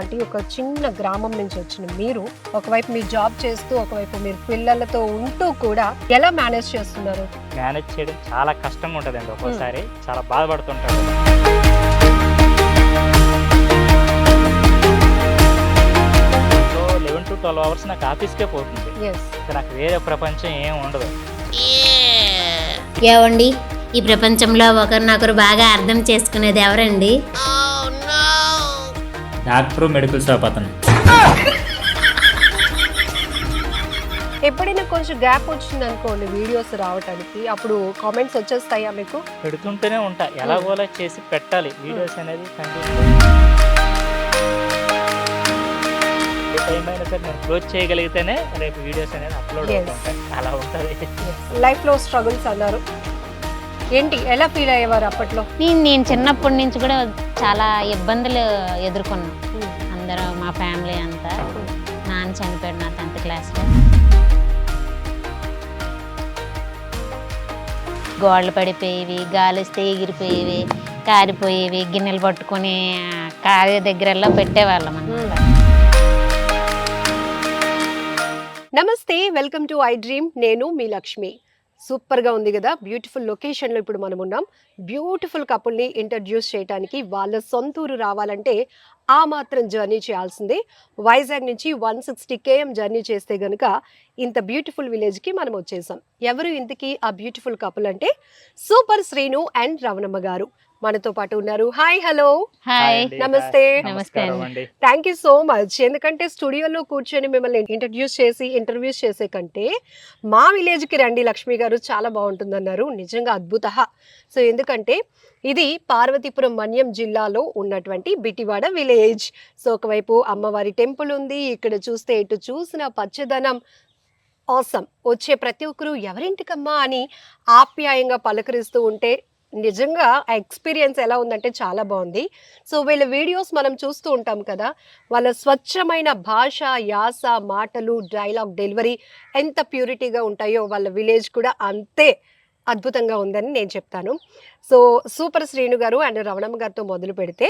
లాంటి ఒక చిన్న గ్రామం నుంచి వచ్చిన మీరు ఒకవైపు మీ జాబ్ చేస్తూ ఒకవైపు మీరు పిల్లలతో ఉంటూ కూడా ఎలా మేనేజ్ చేస్తున్నారు? మేనేజ్ చేయడం చాలా కష్టంగా ఉంటుందండి. ఒక్కోసారి చాలా బాధపడుతుంటాడు. 11 to 12 అవర్స్ నాకు ఆఫీస్కే పోతుంది. నాకు వేరే ప్రపంచం ఏం ఉండదు. ఏవండి, ఈ ప్రపంచంలో ఒకరినొకరు బాగా అర్థం చేసుకునేది ఎవరండి? డాక్టర్, మెడికల్ షాప్ అతను. ఎప్పుడైనా కొంచెం గ్యాప్ వచ్చింది అనుకోండి వీడియోస్ రావడానికి, అప్పుడు కామెంట్స్ వచ్చేస్తాయా మీకు? పెడుతుంటూనే ఉంటా, ఎలాగోలా చేసి పెట్టాలి వీడియోస్ అనేది. టైం అయినా సరే నేను క్లోజ్ చేయగలిగితేనే రేపు వీడియోస్ అనేది అప్లోడ్ అవుతుంటాయి. అలా ఉంటుంది. లైఫ్లో స్ట్రగుల్స్ అన్నారు, ఏంటి ఎలా ఫీల్ అయ్యేవారు అప్పట్లో? నేను చిన్నప్పటి నుంచి కూడా చాలా ఇబ్బందులు ఎదుర్కొన్నాం. అందరూ మా ఫ్యామిలీ అంతా. నాన్న చనిపోయాడు నా 10th క్లాస్లో. గోడలు పడిపోయేవి, గాలి వస్తే ఎగిరిపోయేవి, కారిపోయేవి. గిన్నెలు పట్టుకొని కారే దగ్గరలో పెట్టేవాళ్ళం అన్నమాట. నమస్తే, వెల్కమ్ టు ఐ డ్రీమ్. నేను మీ లక్ష్మి. సూపర్గా ఉంది కదా, బ్యూటిఫుల్ లొకేషన్లో ఇప్పుడు మనం ఉన్నాం. బ్యూటిఫుల్ కపుల్ని ఇంట్రడ్యూస్ చేయడానికి వాళ్ళ సొంతూరు రావాలంటే ఆ మాత్రం జర్నీ చేయాల్సిందే. వైజాగ్ నుంచి 160 km జర్నీ చేస్తే గనుక ఇంత బ్యూటిఫుల్ విలేజ్కి మనం వచ్చేసాం. ఎవరు ఇంతకీ ఆ బ్యూటిఫుల్ కపుల్ అంటే సూపర్ శ్రీను అండ్ రవణమ్మ గారు మనతో పాటు ఉన్నారు. హాయ్, హలో, హాయ్, నమస్తే. నమస్తే. Thank you so much. ఎందుకంటే స్టూడియోలో కూర్చొని మిమ్మల్ని ఇంట్రడ్యూస్ చేసి ఇంటర్వ్యూస్ చేసే కంటే మా విలేజ్కి రండి లక్ష్మి గారు, చాలా బాగుంటుంది అన్నారు. నిజంగా అద్భుత. సో ఎందుకంటే ఇది పార్వతీపురం మన్యం జిల్లాలో ఉన్నటువంటి బిటివాడ విలేజ్. సో ఒకవైపు అమ్మవారి టెంపుల్ ఉంది, ఇక్కడ చూస్తే ఇటు చూసిన పచ్చదనం ఆసమ్. వచ్చే ప్రతి ఒక్కరు ఎవరింటికమ్మా అని ఆప్యాయంగా పలకరిస్తూ ఉంటే నిజంగా ఆ ఎక్స్పీరియన్స్ ఎలా ఉందంటే చాలా బాగుంది. సో వీళ్ళ వీడియోస్ మనం చూస్తూ ఉంటాం కదా, వాళ్ళ స్వచ్ఛమైన భాష, యాస, మాటలు, డైలాగ్ డెలివరీ ఎంత ప్యూరిటీగా ఉంటాయో వాళ్ళ విలేజ్ కూడా అంతే అద్భుతంగా ఉందని నేను చెప్తాను. సో సూపర్ శ్రీను గారు అండ్ రవణమ్మ గారితో మొదలు పెడితే,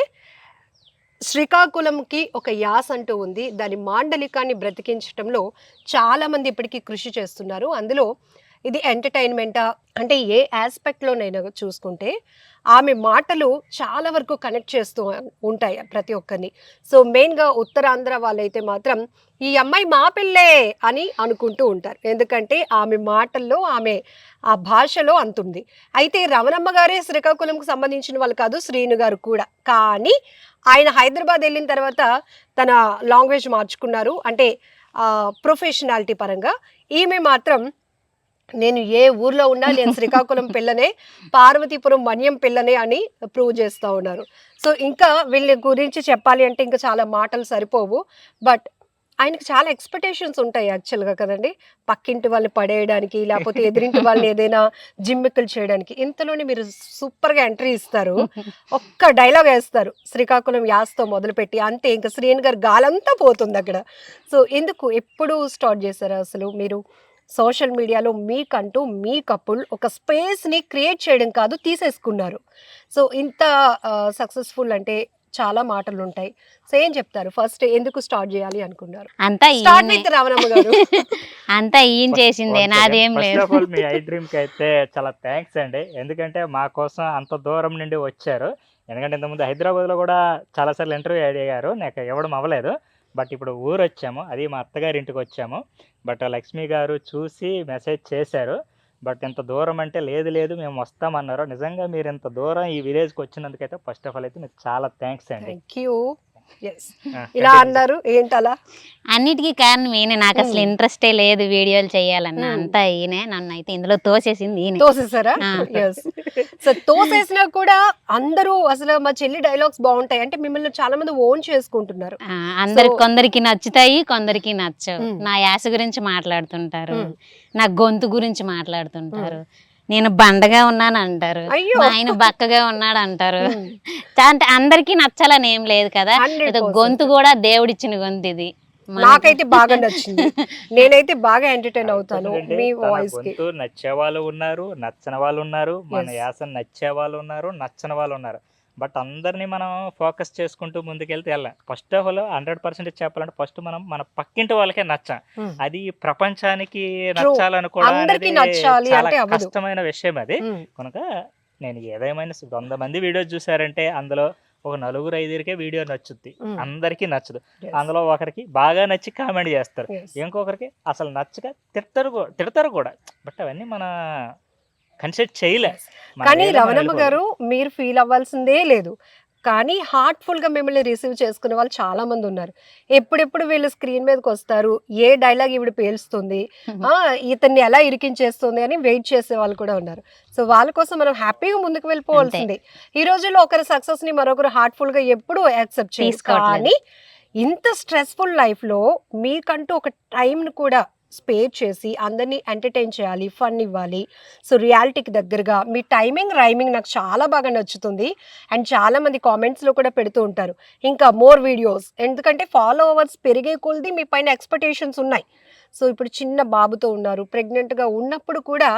శ్రీకాకుళంకి ఒక యాస అంటూ ఉంది. దాని మాండలికాన్ని బ్రతికించడంలో చాలామంది ఇప్పటికీ కృషి చేస్తున్నారు. అందులో ఇది ఎంటర్టైన్మెంటా అంటే ఏ ఆస్పెక్ట్లోనైనా చూసుకుంటే ఆమె మాటలు చాలా వరకు కనెక్ట్ చేస్తూ ఉంటాయి ప్రతి ఒక్కరిని. సో మెయిన్గా ఉత్తరాంధ్ర వాళ్ళైతే మాత్రం ఈ అమ్మాయి మా పిల్లే అని అనుకుంటూ ఉంటారు. ఎందుకంటే ఆమె మాటల్లో, ఆమె ఆ భాషలో అంతుంది. అయితే రవణమ్మ గారే శ్రీకాకుళంకి సంబంధించిన వాళ్ళు కాదు, శ్రీను గారు కూడా. కానీ ఆయన హైదరాబాద్ వెళ్ళిన తర్వాత తన లాంగ్వేజ్ మార్చుకున్నారు, అంటే ప్రొఫెషనాలిటీ పరంగా. ఈమె మాత్రం నేను ఏ ఊర్లో ఉన్నా నేను శ్రీకాకుళం పిల్లనే, పార్వతీపురం మన్యం పిల్లనే అని ప్రూవ్ చేస్తూ ఉన్నారు. సో ఇంకా వీళ్ళ గురించి చెప్పాలి అంటే ఇంకా చాలా మాటలు సరిపోవు. బట్ ఆయనకి చాలా ఎక్స్పెక్టేషన్స్ ఉంటాయి యాక్చువల్గా కదండి. పక్కింటి వాళ్ళని పడేయడానికి, లేకపోతే ఎదురింటి వాళ్ళని ఏదైనా జిమ్మికలు చేయడానికి. ఇంతలోనే మీరు సూపర్గా ఎంట్రీ ఇస్తారు, ఒక్క డైలాగ్ వేస్తారు శ్రీకాకుళం యాస్తో మొదలుపెట్టి, అంతే ఇంకా శ్రీను గారు గాలంతా పోతుంది అక్కడ. సో ఎందుకు, ఎప్పుడు స్టార్ట్ చేశారు అసలు మీరు సోషల్ మీడియాలో మీకంటూ మీ కపుల్ ఒక స్పేస్ని క్రియేట్ చేయడం కాదు, తీసేసుకున్నారు. సో ఇంత సక్సెస్ఫుల్ అంటే చాలా మాటలు ఉంటాయి. సో ఏం చెప్తారు, ఫస్ట్ ఎందుకు స్టార్ట్ చేయాలి అనుకున్నారు? అంతా రవణమ్మ గారు అంతా ఈయన చేసిందే, నాదేం లేదు. మీ ఐ డ్రీమ్ కి అయితే చాలా థ్యాంక్స్ అండి. ఎందుకంటే మా కోసం అంత దూరం నుండి వచ్చారు. ఎందుకంటే ఇంతకుముందు హైదరాబాద్లో కూడా చాలాసార్లు ఇంటర్వ్యూ అడిగారు, నాకు ఇవ్వడం అవ్వలేదు. బట్ ఇప్పుడు ఊరు వచ్చాము, అది మా అత్తగారి ఇంటికి వచ్చాము. బట్ లక్ష్మి గారు చూసి మెసేజ్ చేశారు. బట్ ఇంత దూరం అంటే లేదు మేము వస్తామన్నారు. నిజంగా మీరు ఇంత దూరం ఈ విలేజ్కి వచ్చినందుకైతే ఫస్ట్ ఆఫ్ ఆల్ అయితే మీకు చాలా థ్యాంక్స్ అండి. Thank you. ఇలా అన్నారు ఏంటలా? అన్నిటికీ కారణం ఈయన. నాకు అసలు ఇంట్రెస్టే లేదు వీడియోలు చేయాలన్నా, అంతా ఈయనే. నన్ను అయితే ఇందులో తోసేసింది ఈయన. తోసేసారా? సో తోసేసినా కూడా అందరూ అసలు మా చెల్లి డైలాగ్స్ బాగుంటాయి అంటే మిమ్మల్ని చాలా మంది ఓన్ చేసుకుంటున్నారు. కొందరికి నచ్చుతాయి, కొందరికి నచ్చవు. నా యాస గురించి మాట్లాడుతుంటారు, నా గొంతు గురించి మాట్లాడుతుంటారు, నేను బండగా ఉన్నాను అంటారు, ఆయన బక్కగా ఉన్నాడు అంటారు. అంటే అందరికీ నచ్చాలని ఏం లేదు కదా. గొంతు కూడా దేవుడిచ్చిన గొంతు ఇది. నాకైతే బాగా నచ్చింది, నేనైతే బాగా ఎంటర్టైన్ అవుతాను మీ వాయిస్ కి. నచ్చే వాళ్ళు ఉన్నారు, నచ్చని వాళ్ళు ఉన్నారు, మన యాస నచ్చే వాళ్ళు ఉన్నారు, నచ్చని వాళ్ళు ఉన్నారు. బట్ అందరినీ మనం ఫోకస్ చేసుకుంటూ ముందుకెళ్తే వెళ్ళాం. ఫస్ట్ ఆఫ్ ఆల్ 100% చెప్పాలంటే ఫస్ట్ మనం మన పక్కింటి వాళ్ళకే నచ్చాం. అది ప్రపంచానికి నచ్చాలనుకోవడం అందరికీ అనేది నచ్చాలి చాలా అంటే అవ్వదు. కష్టమైన విషయం అది. కనుక నేను ఏదేమైనా 100 మంది వీడియోస్ చూసారంటే అందులో ఒక 4-5కే వీడియో నచ్చుద్ది, అందరికీ నచ్చదు. అందులో ఒకరికి బాగా నచ్చి కామెంట్ చేస్తారు, ఇంకొకరికి అసలు నచ్చక తిడతారు కూడా. బట్ అవన్నీ మన కన్సిడర్ చేయలే. కానీ రవణమ్మ గారు మీరు ఫీల్ అవ్వాల్సిందే లేదు. కానీ హార్ట్ఫుల్గా మిమ్మల్ని రిసీవ్ చేసుకునే వాళ్ళు చాలా మంది ఉన్నారు. ఎప్పుడెప్పుడు వీళ్ళు స్క్రీన్ మీదకి వస్తారు, ఏ డైలాగ్ ఈవిడ పేలుస్తుంది, ఇతన్ని ఎలా ఇరికించేస్తుంది అని వెయిట్ చేసే వాళ్ళు కూడా ఉన్నారు. సో వాళ్ళ కోసం మనం హ్యాపీగా ముందుకు వెళ్ళిపోవాల్సిందే. ఈ రోజుల్లో ఒకరి సక్సెస్ ని మరొకరు హార్ట్ఫుల్ గా ఎప్పుడూ యాక్సెప్ట్ చేసుకోవాలి. కానీ ఇంత స్ట్రెస్ఫుల్ లైఫ్ లో మీకంటూ ఒక టైం కూడా స్పేర్ చేసి అందరినీ ఎంటర్టైన్ చేయాలి, ఫన్ ఇవ్వాలి. సో రియాలిటీకి దగ్గరగా మీ రైమింగ్ నాకు చాలా బాగా నచ్చుతుంది. అండ్ చాలామంది కామెంట్స్లో కూడా పెడుతూ ఉంటారు ఇంకా మోర్ వీడియోస్, ఎందుకంటే ఫాలోవర్స్ పెరిగే కొలది మీ పైన ఎక్స్పెక్టేషన్స్ ఉన్నాయి. సో ఇప్పుడు చిన్న బాబుతో ఉన్నారు, ప్రెగ్నెంట్గా ఉన్నప్పుడు కూడా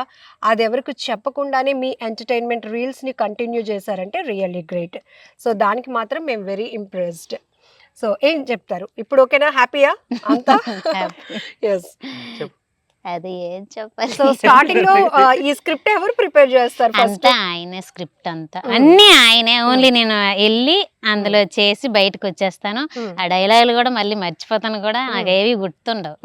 అది ఎవరికి చెప్పకుండానే మీ ఎంటర్టైన్మెంట్ రీల్స్ని కంటిన్యూ చేశారంటే రియల్లీ గ్రేట్. సో దానికి మాత్రం మేము వెరీ ఇంప్రెస్డ్. సో ఏం చెప్తారు ఇప్పుడు? ఓకేనా? హ్యాపీయా అంతా? ఎస్. అది ఏం చెప్పాలి. సో స్టార్టింగ్ లో ఈ స్క్రిప్ట్ ఎవరు ప్రిపేర్ చేస్తారు? అంతా ఆయనే స్క్రిప్ట్ అంతా, అన్ని ఆయనే. ఓన్లీ నేను వెళ్ళి అందులో చేసి బయటకు వచ్చేస్తాను. ఆ డైలాగులు కూడా మళ్ళీ మర్చిపోతాను కూడా, నాకు ఏవి గుర్తుండవు.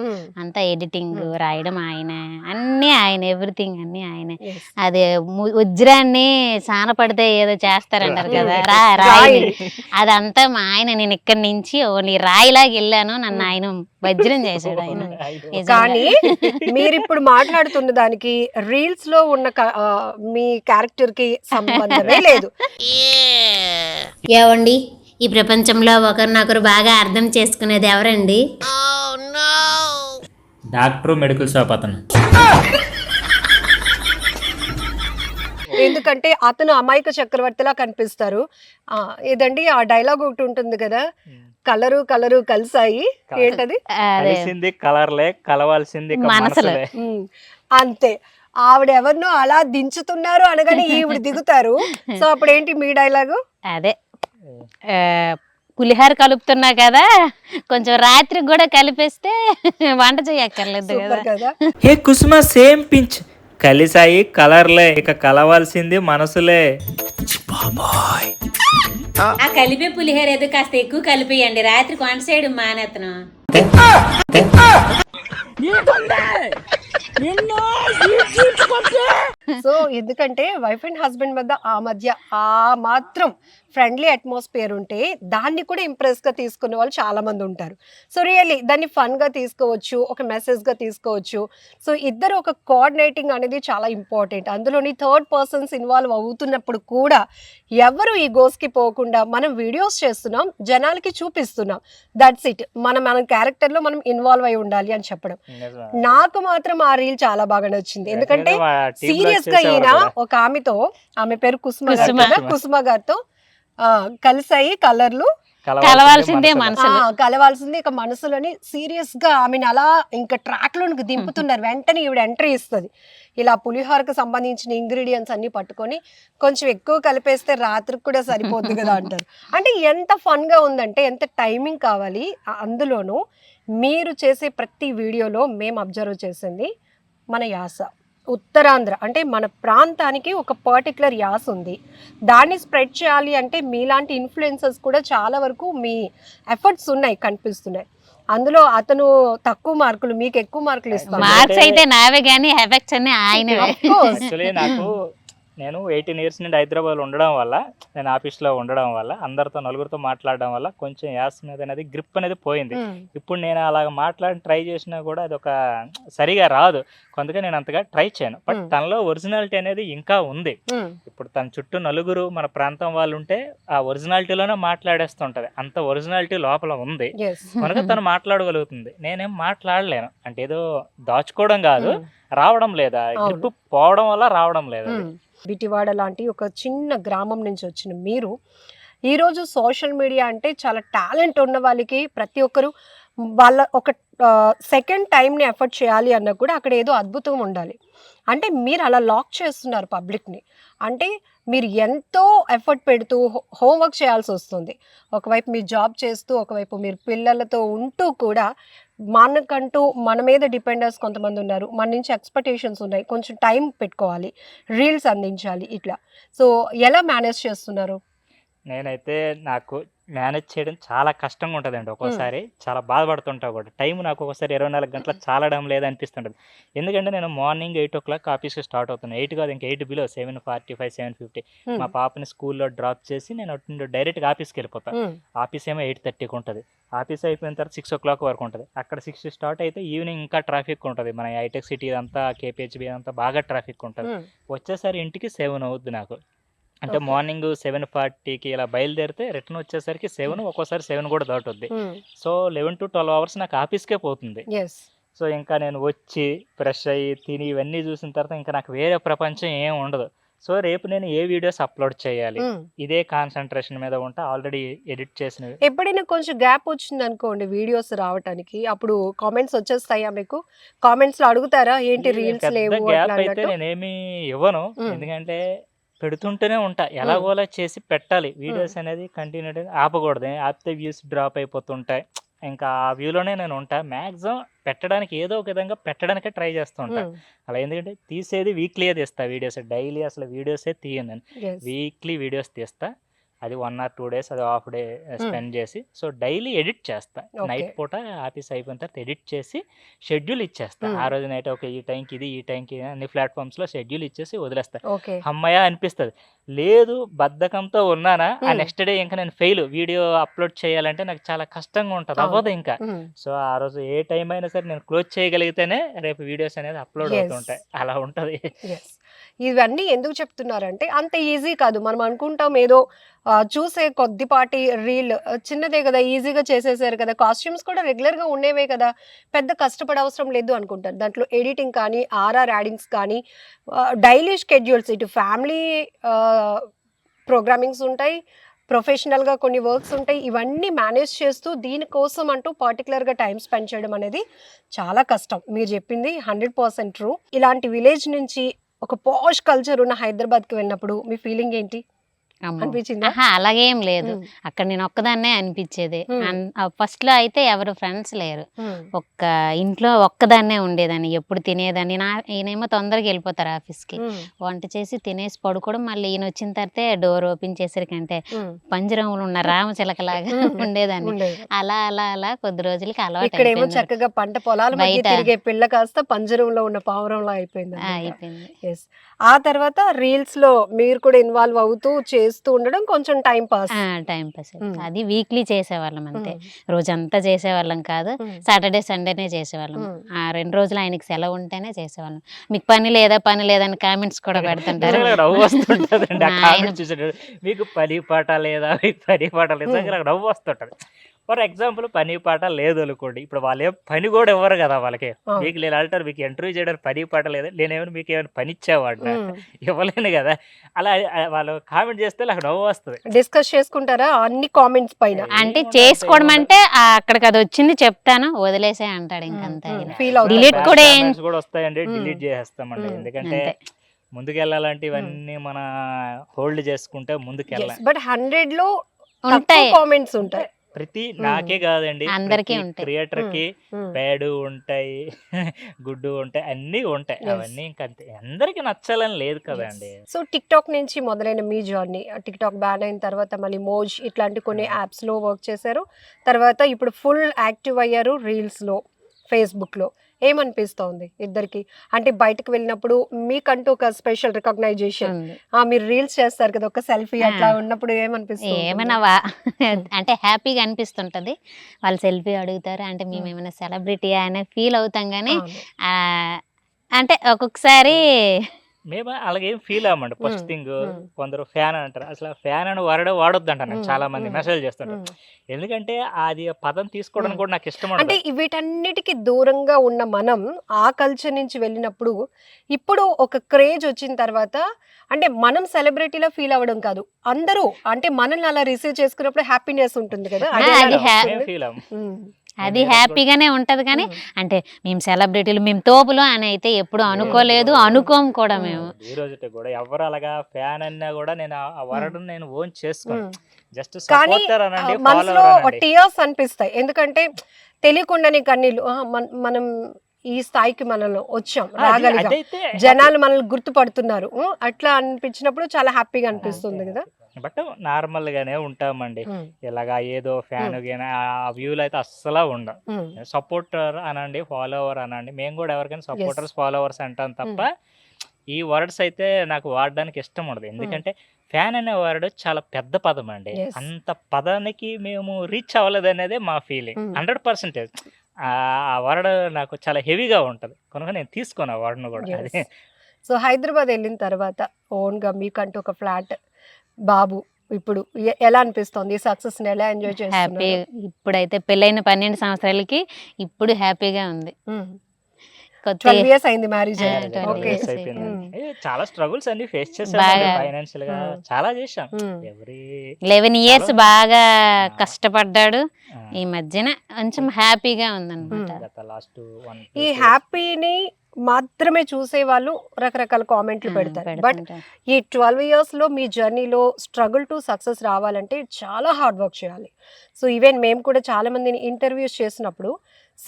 అంతా ఎడిటింగ్ రాయడం ఆయనే, అన్ని ఆయన, ఎవ్రీథింగ్ అన్ని ఆయనే. అదే వజ్రాన్ని సాన పడితే ఏదో చేస్తారంటారు కదా, రాయి, అదంతా మా ఆయన. నేను ఇక్కడి నుంచి ఓన్లీ రాయిలాగా వెళ్ళాను, నన్ను ఆయన వజ్రం చేశాడు ఆయన. కానీ మీరు ఇప్పుడు మాట్లాడుతున్న దానికి రీల్స్ లో ఉన్న మీ క్యారెక్టర్ కి సంబంధమే లేదు. ఏవండి, ఈ ప్రపంచంలో ఒకరినొకరు బాగా అర్థం చేసుకునేది ఎవరండి? డాక్టర్, మెడికల్ షాప్ అతను. ఎందుకంటే అతను అమాయక చక్రవర్తిలా కనిపిస్తారు. ఏదండి ఆ డైలాగ్ ఒకటి ఉంటుంది కదా, కలరు కలిసాయి, ఏంటది? కలిసింది కలర్లే, కలవాల్సింది మనసులే. అంతే. ఆవిడ ఎవరినో అలా దించుతున్నారు అనగానే ఈవిడ దిగుతారు. సో అప్పుడు ఏంటి మీ డైలాగు? అదే పులిహార కలుపుతున్నా కదా, కొంచెం రాత్రికి కూడా కలిపేస్తే వంట చేయక్కర్లేదు కదా. హే కుసుమ, సేమ్ పించ్, కలిసాయి కలర్లే, ఇక కలవాల్సింది మనసులే. ఆ కలిపే పులిహోర ఏదో కాస్త ఎక్కువ కలిపేయండి, రాత్రి వంట చేయడం మానేతను. సో ఎందుకంటే వైఫ్ అండ్ హస్బెండ్ మధ్య ఆ మధ్య ఆ మాత్రం ఫ్రెండ్లీ అట్మాస్ఫియర్ ఉంటే దాన్ని కూడా ఇంప్రెస్ గా తీసుకునే వాళ్ళు చాలా మంది ఉంటారు. సో రియల్లీ దాన్ని ఫన్ గా తీసుకోవచ్చు, ఒక మెసేజ్ గా తీసుకోవచ్చు. సో ఇద్దరు ఒక కోఆర్డినేటింగ్ అనేది చాలా ఇంపార్టెంట్. అందులోని థర్డ్ పర్సన్స్ ఇన్వాల్వ్ అవుతున్నప్పుడు కూడా ఎవరు ఈ గోస్ కి పోకుండా మనం వీడియోస్ చేస్తున్నాం, జనాలకి చూపిస్తున్నాం, దట్స్ ఇట్. మన క్యారెక్టర్ లో మనం ఇన్వాల్వ్ అయి ఉండాలి అని చెప్పడం. నాకు మాత్రం ఆ రీల్ చాలా బాగా నచ్చింది. ఎందుకంటే సీరియస్ గా ఈయన ఒక ఆమె పేరు కుసుమ గారితో కలిసాయి కలర్లు, కలవాల్సింది ఇక మనసులని సీరియస్ గా ఆమెను అలా ఇంకా ట్రాక్ లోనికి దింపుతున్నారు. వెంటనే ఈవిడ ఎంట్రీ ఇస్తుంది. ఇలా పులిహోరకు సంబంధించిన ఇంగ్రీడియంట్స్ అన్ని పట్టుకొని కొంచెం ఎక్కువ కలిపేస్తే రాత్రికి కూడా సరిపోద్ది కదా అంటారు. అంటే ఎంత ఫన్ గా ఉందంటే, ఎంత టైమింగ్ కావాలి. అందులోనూ మీరు చేసే ప్రతి వీడియోలో మేము అబ్జర్వ్ చేసింది మన యాస. ఉత్తరాంధ్ర అంటే మన ప్రాంతానికి ఒక పర్టికులర్ యాస ఉంది. దాన్ని స్ప్రెడ్ చేయాలి అంటే మీలాంటి ఇన్ఫ్లుయెన్సర్స్ కూడా చాలా వరకు మీ ఎఫర్ట్స్ ఉన్నాయి, కనిపిస్తున్నాయి. అందులో అతను తక్కువ మార్కులు, మీకు ఎక్కువ మార్కులు ఇస్తాను. మార్క్స్ అయితే నావే గానీ ఎఫెక్ట్స్ అన్ని ఆయనవే. నేను 18 years నుండి హైదరాబాద్లో ఉండడం వల్ల, నేను ఆఫీస్లో ఉండడం వల్ల, అందరితో నలుగురితో మాట్లాడడం వల్ల కొంచెం యాస మీద అనేది గ్రిప్ అనేది పోయింది. ఇప్పుడు నేను అలాగ మాట్లాడి ట్రై చేసినా కూడా అది ఒక సరిగా రాదు, అందుకే నేను అంతగా ట్రై చేయను. బట్ తనలో ఒరిజినాలిటీ అనేది ఇంకా ఉంది. ఇప్పుడు తన చుట్టూ నలుగురు మన ప్రాంతం వాళ్ళు ఉంటే ఆ ఒరిజినాలిటీలోనే మాట్లాడేస్తుంటది, అంత ఒరిజినాలిటీ లోపల ఉంది కనుక తను మాట్లాడగలుగుతుంది. నేనేం మాట్లాడలేను, అంటే ఏదో దాచుకోవడం కాదు, రావడం లేదా, గ్రిప్ పోవడం వల్ల రావడం లేదు. బిటివాడ లాంటి ఒక చిన్న గ్రామం నుంచి వచ్చిన మీరు ఈరోజు సోషల్ మీడియా అంటే చాలా టాలెంట్ ఉన్న వాళ్ళకి ప్రతి ఒక్కరు వాళ్ళ సెకండ్ టైంని ఎఫర్ట్ చేయాలి అన్నా కూడా అక్కడ ఏదో అద్భుతం ఉండాలి. అంటే మీరు అలా లాక్ చేస్తున్నారు పబ్లిక్ని. అంటే మీరు ఎంతో ఎఫర్ట్ పెడుతూ హోంవర్క్ చేయాల్సి వస్తుంది. ఒకవైపు మీరు జాబ్ చేస్తూ, ఒకవైపు మీరు పిల్లలతో ఉంటూ కూడా మనకంటూ మన మీద డిపెండర్స్ కొంతమంది ఉన్నారు. మన నుంచి ఎక్స్పెక్టేషన్స్ ఉన్నాయి. కొంచెం టైం పెట్టుకోవాలి, రీల్స్ అందించాలి ఇట్లా. సో ఎలా మేనేజ్ చేస్తున్నారు? నేనైతే నాకు మేనేజ్ చేయడం చాలా కష్టంగా ఉంటుందండి. ఒక్కోసారి చాలా బాధపడుతుంటా కూడా. టైం నాకు ఒక్కోసారి 24 గంటలు చాలడం లేదనిపిస్తుంటుంది. ఎందుకంటే నేను మార్నింగ్ 8:00 ఆఫీస్కి స్టార్ట్ అవుతాను. 8 కాదు, ఇంకా 8 బిలో 7:45, 7:50 మా పాపని స్కూల్లో డ్రాప్ చేసి నేను డైరెక్ట్గా ఆఫీస్కి వెళ్ళిపోతాను. ఆఫీస్ ఏమో 8:30కి ఉంటుంది. ఆఫీస్ అయిపోయిన తర్వాత 6:00 వరకు ఉంటుంది. అక్కడ 6 స్టార్ట్ అయితే ఈవినింగ్ ఇంకా ట్రాఫిక్ ఉంటుంది. మన హైటెక్ సిటీ అంతా, కేపీహెచ్బి అంతా బాగా ట్రాఫిక్ ఉంటుంది. వచ్చేసరి ఇంటికి 7 అవుద్ది నాకు. అంటే మార్నింగ్ 7:40కి ఇలా బయలుదేరితే రిటర్న్ వచ్చేసరికి 7, ఒక్కోసారి 7 కూడా దాటుద్ది. సో 11 to 12 అవర్స్ నాకు ఆఫీస్కే పోతుంది. సో ఇంకా నేను వచ్చి ఫ్రెష్ అయ్యి తిని ఇవన్నీ చూసిన తర్వాత ఇంకా నాకు వేరే ప్రపంచం ఏం ఉండదు. సో రేపు నేను ఏ వీడియోస్ అప్లోడ్ చేయాలి, ఇదే కాన్సన్ట్రేషన్ మీద ఉంటా. ఆల్రెడీ ఎడిట్ చేసినవి. ఎప్పుడైనా కొంచెం గ్యాప్ వచ్చింది అనుకోండి వీడియోస్ రావటానికి, అప్పుడు కామెంట్స్ వచ్చేస్తాయా మీకు? కామెంట్స్ లో అడుగుతారా ఏంటి రీల్స్ లేవు గ్యాప్ అయితే నేనేమి ఇవ్వను. ఎందుకంటే పెడుతుంటూనే ఉంటా. ఎలాగోలా చేసి పెట్టాలి. వీడియోస్ అనేది కంటిన్యూ ఆపకూడదు. ఆపితే వ్యూస్ డ్రాప్ అయిపోతుంటాయి. ఇంకా ఆ వ్యూలోనే నేను ఉంటా. మ్యాక్సిమం పెట్టడానికి ఏదో ఒక విధంగా పెట్టడానికే ట్రై చేస్తూ ఉంటా. అలా ఎందుకంటే తీసేది వీక్లీయే తీస్తా వీడియోస్. డైలీ అసలు వీడియోసే తీయను నేను. వీక్లీ వీడియోస్ తీస్తా. అది 1 or 2 days అది హాఫ్ డే స్పెండ్ చేసి, సో డైలీ ఎడిట్ చేస్తా. నైట్ పూట ఆఫీస్ అయిపోయిన తర్వాత ఎడిట్ చేసి షెడ్యూల్ ఇచ్చేస్తా. ఆ రోజు నైట్ ఓకే ఈ టైంకి ఇది, ఈ టైంకి అన్ని ప్లాట్ఫామ్స్లో షెడ్యూల్ ఇచ్చేసి వదిలేస్తా. అమ్మయ్య అనిపిస్తుంది. లేదు బద్ధకంతో ఉన్నానా, ఆ నెక్స్ట్ డే ఇంకా నేను ఫెయిల్. వీడియో అప్లోడ్ చేయాలంటే నాకు చాలా కష్టంగా ఉంటుంది, అవ్వదు ఇంకా. సో ఆ రోజు ఏ టైం అయినా సరే నేను క్లోజ్ చేయగలిగితేనే రేపు వీడియోస్ అనేది అప్లోడ్ అవుతుంటాయి. అలా ఉంటుంది. ఇవన్నీ ఎందుకు చెప్తున్నారంటే అంత ఈజీ కాదు. మనం అనుకుంటాం ఏదో చూసే కొద్దిపాటి రీల్ చిన్నదే కదా, ఈజీగా చేసేసారు కదా, కాస్ట్యూమ్స్ కూడా రెగ్యులర్గా ఉండేవే కదా, పెద్ద కష్టపడే అవసరం లేదు అనుకుంటారు. దాంట్లో ఎడిటింగ్ కానీ, ఆర్ఆర్ యాడింగ్స్ కానీ, డైలీ స్కెడ్యూల్స్, ఇటు ఫ్యామిలీ ప్రోగ్రామింగ్స్ ఉంటాయి, ప్రొఫెషనల్గా కొన్ని వర్క్స్ ఉంటాయి. ఇవన్నీ మేనేజ్ చేస్తూ దీనికోసం అంటూ పర్టికులర్గా టైం స్పెండ్ చేయడం అనేది చాలా కష్టం. మీరు చెప్పింది 100% ట్రూ. ఇలాంటి విలేజ్ నుంచి ఒక పాష్ కల్చర్ ఉన్న హైదరాబాద్కి వెళ్ళినప్పుడు మీ ఫీలింగ్ ఏంటి? అనిపించిందా? అలాగేం లేదు. అక్కడ నేను ఒక్కదాన్నే అనిపించేది. ఫస్ట్ లో అయితే ఎవరు ఫ్రెండ్స్ లేరు. ఒక్క ఇంట్లో ఒక్కదాన్నే ఉండేదాన్ని. ఎప్పుడు తినేదాన్ని. ఈయనేమో తొందరగా వెళ్ళిపోతారు ఆఫీస్కి. వంట చేసి తినేసి పడుకోవడం. మళ్ళీ ఈయన వచ్చిన తర్వాత డోర్ ఓపెన్ చేసరికంటే పంజరంలో ఉన్న రామచిలకలాగా ఉండేదాన్ని. అలా అలా అలా కొద్ది రోజులకి అలవాటు. ఇక్కడేమో చక్కగా పంట పొలాల మధ్య తిరిగే పిల్ల కాస్త పంజరంలో ఉన్న పావురంలో అయిపోయింది. ఆ తర్వాత రీల్స్ లో మీరు కూడా ఇన్వాల్వ్ అవుతూ చేస్తూ ఉండడం కొంచెం టైం పాస్. అది వీక్లీ చేసేవాళ్ళం అంతే. రోజంతా చేసేవాళ్ళం కాదు. సాటర్డే సండేనే చేసేవాళ్ళం. ఆ 2 రోజులు ఆయనకి సెలవు ఉంటేనే చేసేవాళ్ళం. మీకు పని లేదని కామెంట్స్ కూడా పెడుతుంటారు. మీకు పని పాట లేదా, నవ్వు వస్తుంటది. ఫర్ ఎగ్జాంపుల్ పని పాట లేదు అనుకోండి, ఇప్పుడు వాళ్ళు ఏం పని కూడా ఇవ్వరు కదా వాళ్ళకి. మీకు నేను అంటారు మీకు ఇంటర్వ్యూ చేయడానికి పని పాట లేదా, నేనేమైనా మీకు ఏమైనా పని ఇచ్చేవాడినా? ఇవ్వలేను కదా. అలా వాళ్ళు కామెంట్ చేస్తే నాకు నవ్వు వస్తుంది. డిస్కస్ చేసుకుంటారా అన్ని కామెంట్స్ పైన? అంటే చేసుకోవడం అంటే అక్కడికి అది వచ్చింది చెప్తాను వదిలేసే అంటాడు. ఇంకంతా డిలీట్ కూడా వస్తాయండి, డిలీట్ చేసేస్తామండి. ఎందుకంటే ముందుకెళ్ళాలంటే ఇవన్నీ మన హోల్డ్ చేసుకుంటే ముందుకెళ్ళాలి. బట్ 100లో కామెంట్స్ ఉంటాయి. ప్రతి నాకే కాదండి, అందరికీ క్రియేటర్ కి బ్యాడ్ ఉంటాయి, గుడ్ ఉంటాయి, అన్ని ఉంటాయి. అవన్నీ ఇంకంతే, అందరికి నచ్చాలని లేదు కదండి. సో టిక్ టాక్ నుంచి మొదలైన మీ జర్నీ, టిక్ టాక్ బ్యాన్ అయిన తర్వాత మళ్ళీ మోజ్ ఇట్లాంటి కొన్ని యాప్స్ లో వర్క్ చేశారు. తర్వాత ఇప్పుడు ఫుల్ యాక్టివ్ అయ్యారు రీల్స్ లో, ఫేస్బుక్ లో. ఏమనిపిస్తోంది ఇద్దరికి? అంటే బయటకు వెళ్ళినప్పుడు మీకంటూ ఒక స్పెషల్ రికగ్నైజేషన్, మీరు రీల్స్ చేస్తారు కదా, ఒక సెల్ఫీ అట్లా ఉన్నప్పుడు ఏమనిపిస్తుంది? ఏమైనా అంటే హ్యాపీగా అనిపిస్తుంటది. వాళ్ళు సెల్ఫీ అడుగుతారు అంటే మేము ఏమైనా సెలబ్రిటీ అనే ఫీల్ అవుతాం. కానీ అంటే ఒక్కొక్కసారి మేము అలాగేం ఫీల్ అవ్వమండి. ఫస్ట్ థింగ్, కొందరు ఫ్యాన్ అంటారు. అసలు ఫ్యాన్ అని వాడొద్దు అంటారు. నాకు చాలా మంది మెసేజ్ చేస్తుంటారు. ఎందుకంటే అది పదం తీసుకోవడానికి కూడా నాకు ఇష్టం. అంటే వీటన్నిటికీ దూరంగా ఉన్న మనం ఆ కల్చర్ నుంచి వెళ్ళినప్పుడు ఇప్పుడు ఒక క్రేజ్ వచ్చిన తర్వాత అంటే మనం సెలబ్రిటీలో ఫీల్ అవ్వడం కాదు, అందరూ అంటే మనల్ని అలా రిసీవ్ చేసుకున్నప్పుడు హ్యాపీనెస్ ఉంటుంది కదా. అది హ్యాపీగానే ఉంటది. కానీ అంటే మేము సెలబ్రిటీలు, మేము తోపులు అని అయితే ఎప్పుడు అనుకోలేదు, అనుకోము కూడా మేము. ఈ రోజు కూడా ఎవరు అలాగా ఫ్యాన్ అన్నా కూడా నేను ఆ వర్డ్ నేను ఓన్ చేసుకోను. జస్ట్ కానీ సపోర్టర్ అనండి, మనసులో ఫాలోవర్ అనండి. టీయర్స్ అనిపిస్తాయి. ఎందుకంటే తెలియకుండానే కన్నీళ్ళు. మనం ఈ స్థాయికి మనలో వచ్చాం, రాగలిగాం, అదైతే జనాలు మనల్ని గుర్తుపడుతున్నారు, అట్లా అనిపించినప్పుడు చాలా హ్యాపీగా అనిపిస్తుంది కదా. బట్ నార్మల్ గానే ఉంటామండి. ఇలాగా ఏదో ఫ్యాన్ ఆ వ్యూలు అయితే అస్సలు ఉండవు. సపోర్టర్ అనండి, ఫాలోవర్ అనండి, మేము కూడా ఎవరికైనా సపోర్టర్స్ ఫాలోవర్స్ అంటాం తప్ప ఈ వర్డ్స్ అయితే నాకు వాడడానికి ఇష్టం ఉండదు. ఎందుకంటే ఫ్యాన్ అనే వర్డ్ చాలా పెద్ద పదం అండి. Yes. అంత పదానికి మేము రీచ్ అవ్వలేదు అనేది మా ఫీలింగ్ 100%. ఆ వర్డ్ నాకు చాలా హెవీగా ఉంటది కనుక నేను తీసుకోను ఆ వర్డ్ను కూడా. Yes. అదే సో హైదరాబాద్ వెళ్ళిన తర్వాత ఓన్ గా మీకంటూ ఒక ఫ్లాట్, బాబు, ఇప్పుడు ఎలా అనిపిస్తుంది? సక్సెస్ ని ఎలా ఎంజాయ్ హ్యాపీ. చేస్తున్నారు? ఇప్పుడైతే పెళ్ళైన 12 సంవత్సరాలకి ఇప్పుడు హ్యాపీగా ఉంది. కొత్త 12 years అయింది మ్యారేజ్. 12 ఓకే. years అయిపోయిందండి. చాలా స్ట్రగుల్స్ అన్ని ఫేస్ చేసాం బాగా. ఫైనాన్షియల్ గా, చాలా చేసాం. ఎవరి 11 years చాలా- బాగా ఆ. కష్టపడ్డాడు. ఆ, ఈ మధ్యన కొంచెం హ్యాపీగా ఉందన్నమాట. గత లాస్ట్ ఈ హ్యాపీని మాత్రమే చూసే వాళ్ళు రకరకాల కామెంట్లు పెడతారు. బట్ ఈ 12 years లో మీ జర్నీలో స్ట్రగుల్ టు సక్సెస్ రావాలంటే చాలా హార్డ్ వర్క్ చేయాలి. సో ఈవెన్ మేము కూడా చాలా మందిని ఇంటర్వ్యూస్ చేసినప్పుడు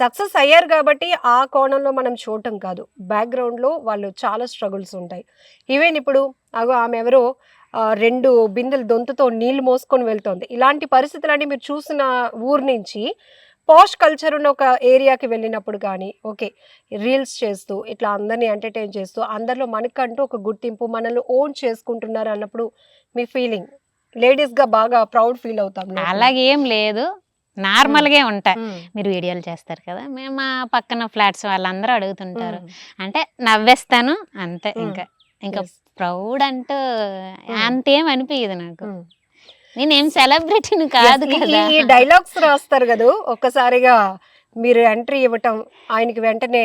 సక్సెస్ అయ్యారు కాబట్టి ఆ కోణంలో మనం చూడటం కాదు, బ్యాక్గ్రౌండ్లో వాళ్ళు చాలా స్ట్రగుల్స్ ఉంటాయి. ఈవెన్ ఇప్పుడు అగో ఆమె ఎవరో 2 బిందెలు దొంతుతో నీళ్లు మోసుకొని వెళ్తోంది. ఇలాంటి పరిస్థితులన్నీ మీరు చూసిన ఊరు నుంచి పాష్ కల్చర్ ఉన్న ఒక ఏరియాకి వెళ్ళినప్పుడు కానీ, ఓకే, రీల్స్ చేస్తూ ఇట్లా అందరినీ ఎంటర్టైన్ చేస్తూ అందరిలో మనకంటూ ఒక గుర్తింపు, మనల్ని ఓన్ చేసుకుంటున్నారు అన్నప్పుడు మీ ఫీలింగ్? లేడీస్గా బాగా ప్రౌడ్ ఫీల్ అవుతాం. అలాగే ఏం లేదు, నార్మల్గా ఉంటా. మీరు వీడియోలు చేస్తారు కదా, మేము మా పక్కన ఫ్లాట్స్ వాళ్ళందరూ అడుగుతుంటారు, అంటే నవ్వేస్తాను అంతే. ఇంకా ప్రౌడ్ అంటూ అంతేం అనిపించదు నాకు. నేనేం సెలబ్రిటీని కాదు కదా. ఈ డైలాగ్స్ రాస్తారు కదా, ఒక్కసారిగా మీరు ఎంట్రీ ఇవ్వటం, ఆయనకి వెంటనే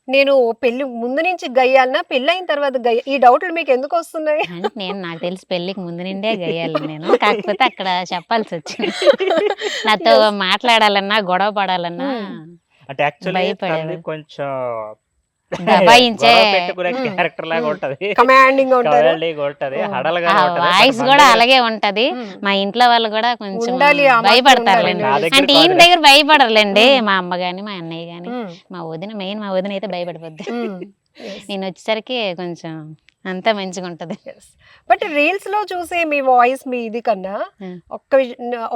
నేను పెళ్లి ముందు నుంచి గయ్యాలనా పెళ్ళి అయిన తర్వాత గయ్య, ఈ డౌట్లు మీకు ఎందుకు వస్తున్నాయి? అంటే నాకు తెలిసి పెళ్ళికి ముందు నిండే గయ్యాలి నేను, కాకపోతే అక్కడ చెప్పాల్సి వచ్చింది. నాతో మాట్లాడాలన్నా గొడవ పడాలన్నా అంటే యాక్చువల్లీ భయపడేది. కొంచెం దబాయించే గొడవ పెట్టుకునే క్యారెక్టర్ లాగా ఉంటది, కమాండింగ్ ఉంటారు. కమాండింగ్ ఉంటది, హడలుగా ఉంటది. వాయిస్ But కూడా మన అలాగే ఉంటది. మా ఇంట్లో వాళ్ళు కూడా కొంచెం ఉండాలి, ఆ మాత్రం భయపడతారులేండి. నా దగ్గర అంటే ఈయన కాదులే. దగ్గర భయపడరులేండి, మా అమ్మ గాని మా అన్నయ్య గాని, మా వదిన, మెయిన్ మా వదిన అయితే భయపడిపోద్ది. నేను వచ్చేసరికి కొంచెం అంతా మంచిగా ఉంటది. బట్ రీల్స్ లో చూసే మీ వాయిస్, మీ ఇది కన్నా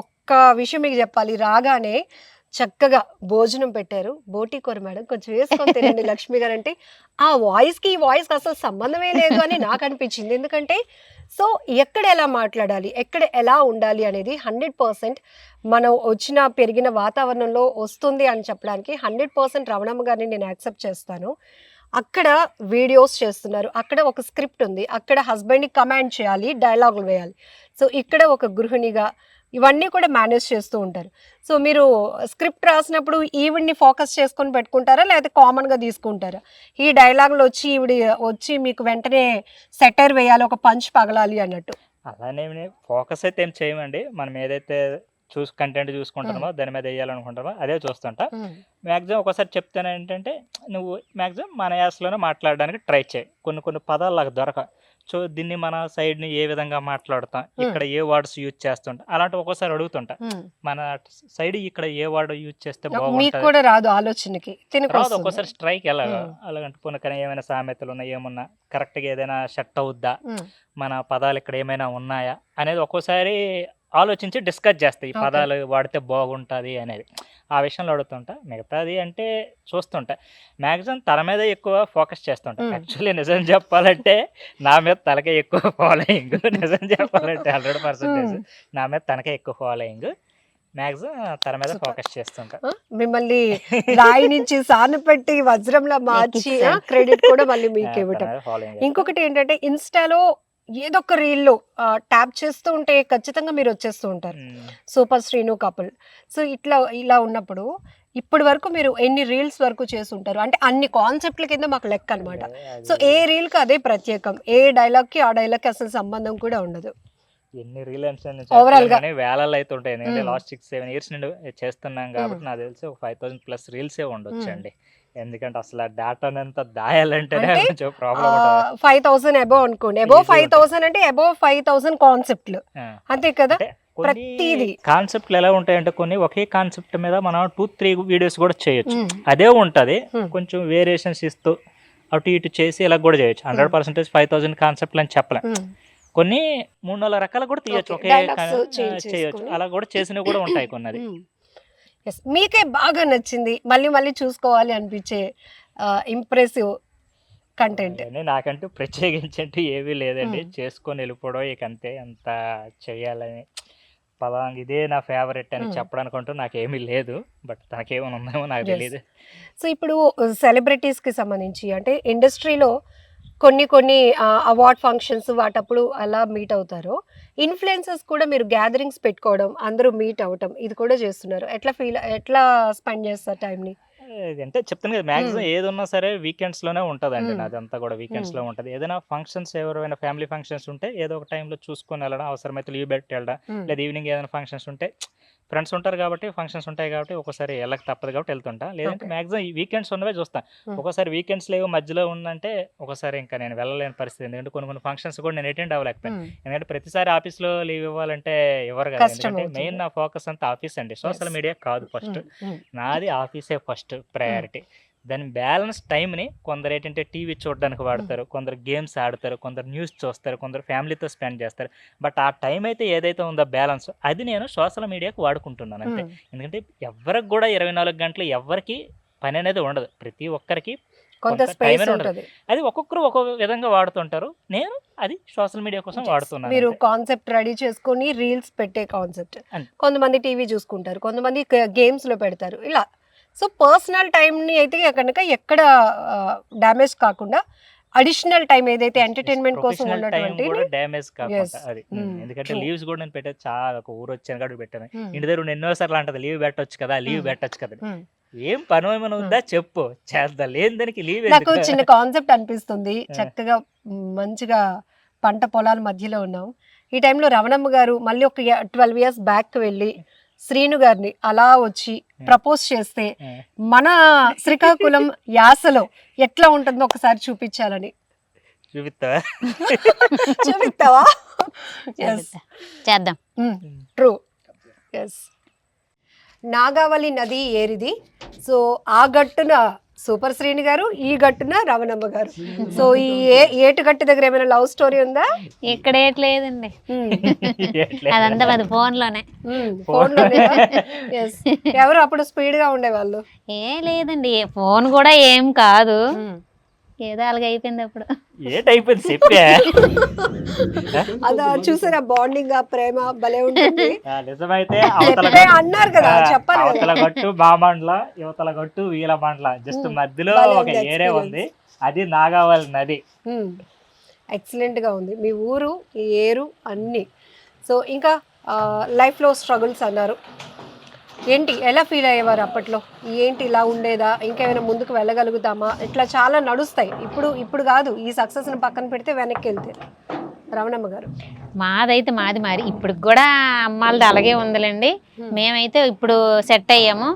ఒక్క విషయం మీకు చెప్పాలి. రాగానే చక్కగా భోజనం పెట్టారు, బోటి కూర మేడం కొంచెం వేసుకొని తినండి లక్ష్మి గారు అంటే, ఆ వాయిస్కి ఈ వాయిస్కి అసలు సంబంధమే లేదు అని నాకు అనిపించింది. ఎందుకంటే సో ఎక్కడ ఎలా మాట్లాడాలి, ఎక్కడ ఎలా ఉండాలి అనేది 100% మనం వచ్చిన పెరిగిన వాతావరణంలో వస్తుంది అని చెప్పడానికి 100% రమణమ్మ గారిని నేను యాక్సెప్ట్ చేస్తాను. అక్కడ వీడియోస్ చేస్తున్నారు, అక్కడ ఒక స్క్రిప్ట్ ఉంది, అక్కడ హస్బెండ్ని కమాండ్ చేయాలి, డైలాగులు వేయాలి. సో ఇక్కడ ఒక గృహిణిగా ఇవన్నీ కూడా మేనేజ్ చేస్తూ ఉంటారు. సో మీరు స్క్రిప్ట్ రాసినప్పుడు ఈవిడ్ని ఫోకస్ చేసుకొని పెట్టుకుంటారా, లేకపోతే కామన్గా తీసుకుంటారా? ఈ డైలాగులు వచ్చి ఈవిడ వచ్చి మీకు వెంటనే సెటర్ వేయాలి, ఒక పంచ్ పగలాలి అన్నట్టు? అలానే ఫోకస్ అయితే ఏం చేయమండి. మనం ఏదైతే కంటెంట్ చూసుకుంటున్నామో దాని మీద వేయాలనుకుంటామో అదే చూస్తుంటా. మ్యాక్సిమం ఒకసారి చెప్తాను ఏంటంటే, నువ్వు మ్యాక్సిమం మన యాసలోనే మాట్లాడడానికి ట్రై చేయి. కొన్ని పదాలు నాకు దొరక, సో దీన్ని మన సైడ్ని ఏ విధంగా మాట్లాడతాం, ఇక్కడ ఏ వర్డ్స్ యూజ్ చేస్తుంటా, అలాంటి ఒక్కోసారి అడుగుతుంటా. మన సైడ్ ఇక్కడ ఏ వర్డ్ యూజ్ చేస్తే మీకు బాగుంటుంది, కూడా రాదు ఆలోచనకి, రాదు ఒక్కోసారి స్ట్రైక్ ఎలాగా, అలాగంటే పునకన ఏమైనా సామెతలు ఉన్నాయి, ఏమున్నా కరెక్ట్గా ఏదైనా సెట్ అవుద్దా, మన పదాలు ఇక్కడ ఏమైనా ఉన్నాయా అనేది ఒక్కోసారి ఆలోచించి డిస్కస్ చేస్తా, ఈ పదాలు వాడితే బాగుంటుంది అనేది. ఆ విషయంలో అడుగుతుంటా. మిగతాది అంటే చూస్తుంటా. మ్యాక్సిమం తన మీద ఎక్కువ ఫోకస్ చేస్తుంటా. యాక్చువల్లీ నిజం చెప్పాలంటే నా మీద తనకే ఎక్కువ ఫాలోయింగ్, నిజం చెప్పాలంటే 100% నా మీద తనకే ఎక్కువ ఫాలోయింగ్. మ్యాక్సిమం తన మీద ఫోకస్ చేస్తుంటా. మిమ్మల్ని రాయి నుంచి సాను పెట్టి వజ్రంలా మార్చి క్రెడిట్ కూడా మళ్ళీ మీకు ఇవ్వటం. ఇంకొకటి ఏంటంటే ఇన్స్టాలో ఏదో ఒక రీల్లో ట్యాప్ చేస్తూ ఉంటే ఖచ్చితంగా మీరు వచ్చేస్తూ ఉంటారు, సూపర్ శ్రీను కపుల్. సో ఇలా ఉన్నప్పుడు ఇప్పటి వరకు మీరు ఎన్ని రీల్స్ వరకు చేసి ఉంటారు? అంటే అన్ని కాన్సెప్ట్ల కింద మాకు లెక్క అనమాట. సో ఏ రీల్కి అదే ప్రత్యేకం, ఏ డైలాగ్కి ఆ డైలాగ్కి అసలు సంబంధం కూడా ఉండదు. ఎన్ని రీల్స్ Overall గా. వేలలో అయితే ఉంటాయి. ఎందుకంటే మ్మ్. లాస్ట్ 6-7 ఇయర్స్ నుండి చేస్తున్నాం కాబట్టి నాకు తెలిసి ఒక 5,000+ రీల్సే ఉండొచ్చండి. ఎందుకంటే అసలు ఆ డేటానంతా దాయాలంటేనే అంటే కొంచెం ప్రాబ్లం ఉంటుంది. 5,000 అబోవ్ అనుకోండి. అబోవ్ Easy ఉంటుంది. 5,000 అంటే అబోవ్ 5,000 కాన్సెప్ట్లు ఆ. అంతే కదా. అంటే ప్రతిదీ. కాన్సెప్ట్లు ఎలా ఉంటాయంటే కొన్ని ఒకే కాన్సెప్ట్ మీద మనం 2-3 వీడియోస్ కూడా చేయొచ్చు. మ్మ్. అదే ఉంటది, మ్మ్. కొంచెం వేరియేషన్స్ ఇస్తూ అటు ఇటు చేసి ఇలా కూడా చేయొచ్చు. 100% 5,000 కాన్సెప్ట్లు అని చెప్పలేం. మ్మ్. కొన్ని 3-4 రకాలు కూడా తీయొచ్చు. Okay. ఒకే Dialogues change చేయొచ్చు. చేసుకొని. అలా కూడా చేసినవి కూడా ఉంటాయి కొన్నది. Yes. మీకే బాగా నచ్చింది మళ్ళీ మళ్ళీ చూసుకోవాలి అనిపించే ఇంప్రెసివ్ కంటెంట్? అవన్నీ నాకంటూ ప్రత్యేకించంటూ ఏమీ లేదండి. మ్మ్. చేసుకొని వెళ్ళిపోవడం ఇక అంతే. అంత చేయాలని పలాంగ్ ఇదే నా ఫేవరెట్ అని మ్మ్. చెప్పడానికి అంటూ నాకేమీ లేదు. బట్ తనకేమైనా ఉందేమో నాకు Yes. తెలియదు. సో ఇప్పుడు సెలబ్రిటీస్కి సంబంధించి అంటే ఇండస్ట్రీలో కొన్ని అవార్డ్ ఫంక్షన్స్ వాటప్పుడు అలా మీట్ అవుతారు. ఇన్ఫ్లుయెన్సర్స్ కూడా మీరు గ్యాదరింగ్స్ పెట్టుకోవడం, అందరూ మీట్ అవ్వటం ఇది కూడా చేస్తున్నారు. ఎట్లా స్పెండ్ చేస్తారు టైంని? అంటే చెప్తాను కదా, మ్యాక్సిమం ఏది ఉన్నా సరే వీకెండ్స్ లోనే ఉంటుందండి. మ్మ్. నాదంతా కూడా వీకెండ్స్ లో ఉంటుంది. ఏదైనా ఫంక్షన్స్, ఎవరైనా ఫ్యామిలీ ఫంక్షన్స్ ఉంటే ఏదో ఒక టైంలో చూసుకొని వెళ్ళడం, అవసరమైతే లీవ్ పెట్టి వెళ్ళడం, లేదా ఈవినింగ్ ఏదైనా ఫంక్షన్స్ ఉంటే ఫ్రెండ్స్ ఉంటారు కాబట్టి, ఫంక్షన్స్ ఉంటాయి కాబట్టి ఒకసారి వెళ్ళక తప్పదు కాబట్టి వెళ్తుంటా. లేదంటే Okay. మ్యాక్సిమం ఈ వీకెండ్స్ ఉన్నవే చూస్తాను. ఒకసారి వీకెండ్స్ లేవు మధ్యలో ఉందంటే ఒకసారి ఇంకా నేను వెళ్ళలేని పరిస్థితి. ఎందుకంటే కొన్ని ఫంక్షన్స్ కూడా నేను అటెండ్ అవ్వలేకపోయాను. ఎందుకంటే ప్రతిసారి ఆఫీస్లో లీవ్ ఇవ్వాలంటే ఇవ్వరు కదా. కష్టం ఎందుకంటే అవుతుంది. మెయిన్ నా ఫోకస్ అంతా ఆఫీస్ అండి. Social Yes. మీడియా కాదు ఫస్ట్. నాది ఆఫీసే ఫస్ట్ ప్రయారిటీ. దాని బ్యాలెన్స్ టైంని కొందరు ఏంటంటే టీవీ చూడడానికి వాడతారు, కొందరు గేమ్స్ ఆడతారు, కొందరు న్యూస్ చూస్తారు, కొందరు ఫ్యామిలీతో స్పెండ్ చేస్తారు. బట్ ఆ టైం అయితే ఏదైతే ఉందో బ్యాలెన్స్, అది నేను సోషల్ మీడియాకు వాడుకుంటున్నాను అంతే. ఎందుకంటే ఎవరికి కూడా 24 గంటలు ఎవరికి పని అనేది ఉండదు. ప్రతి ఒక్కరికి కొంత కొంత స్పేస్ టైం ఉంటుంది. ఉంటుంది. అది ఒక్కొక్కరు ఒక్కొక్క విధంగా వాడుతుంటారు. నేను అది సోషల్ మీడియా కోసం వాడుతున్నాను మీరు అంతే. కాన్సెప్ట్ రెడీ చేసుకొని రీల్స్ పెట్టే కాన్సెప్ట్. అంతే. కొంతమంది టీవీ చూసుకుంటారు, కొంతమంది గేమ్స్ లో పెడతారు ఇలా. సో పర్సనల్ టైంని అయితే కనుక ఎక్కడ డ్యామేజ్ కాకుండా అడిషనల్ టైం ఏదైతే ఎంటర్టైన్మెంట్ కోసం ప్రొఫెషనల్ టైం ఉన్నటువంటి కూడా డ్యామేజ్ Yes. కాకుండా అది. ఎందుకంటే True. లీవ్స్ కూడా నేను పెట్టేది చాలా, ఒక ఊరు వచ్చాను కాబట్టి పెట్టాను. ఇంటి దగ్గర ఎన్నోసార్లు అంటది లీవ్ పెట్టొచ్చు కదా, లీవ్ పెట్టొచ్చు కదా. ఏం పని ఏమైనా ఉందా చెప్పు, చేద్దా. లేని దానికి లీవ్ నాకు చిన్న కాన్సెప్ట్ అనిపిస్తుంది. చక్కగా మంచిగా పంట పొలాల మధ్యలో ఉన్నాం. ఈ టైంలో రమణమ్మ గారు మళ్ళీ ఒక 12 years బ్యాక్ వెళ్ళి శ్రీను గారిని అలా వచ్చి ప్రపోజ్ చేస్తే మన శ్రీకాకుళం యాసలో ఎట్లా ఉంటుందో ఒకసారి చూపించాలని. చూపిస్తావా? చూపిస్తావా? ఎస్, చేద్దాం. ట్రూ. ఎస్. నాగావళి నది ఏరిది. సో ఆ గట్టున సూపర్ శ్రీని గారు, ఈ గట్టున రమణమ్మ గారు. సో ఈ ఏటు గట్టు దగ్గర ఏమైనా లవ్ స్టోరీ ఉందా? ఇక్కడ ఏట్లేదండి, అదంతా అది ఫోన్లోనే. ఫోన్లోనే. ఎవరు అప్పుడు స్పీడ్ గా ఉండేవాళ్ళు? ఏ లేదండి, ఫోన్ కూడా ఏం కాదు, ఏదో అలాగ అయిపోయింది అప్పుడు. ఏటైపోయింది చెప్పా. అదా చూసారా బాండింగ్, ఆ ప్రేమ భలే ఉంటుంది. నిజమైతే చెప్పే అన్నారు కదా, చెప్పాలి కదా. అవతల గట్టు బామండ్ల, యువతల గట్టు వీల మండల, జస్ట్ మధ్యలో భలే ఒక ఉంది ఏరే experience. ఉంది, అది నాగావళి నది. ఎక్సలెంట్ గా ఉంది మీ ఊరు, ఈ ఏరు అన్ని. సో ఇంకా లైఫ్ లో స్ట్రగుల్స్ అన్నారు, ఏంటి, ఎలా ఫీల్ అయ్యేవారు అప్పట్లో? ఏంటి ఇలా ఉండేదా, ఇంకేమైనా ముందుకు వెళ్ళగలుగుతామా? ఇట్లా చాలా నడుస్తాయి. ఇప్పుడు కాదు, ఈ సక్సెస్ని పక్కన పెడితే వెనక్కి వెళ్తే. రమణమ్మ గారు మాది మరి ఇప్పుడు కూడా అమ్మాలది అలాగే ఉందిలేండి. మేమైతే ఇప్పుడు సెట్ అయ్యాము.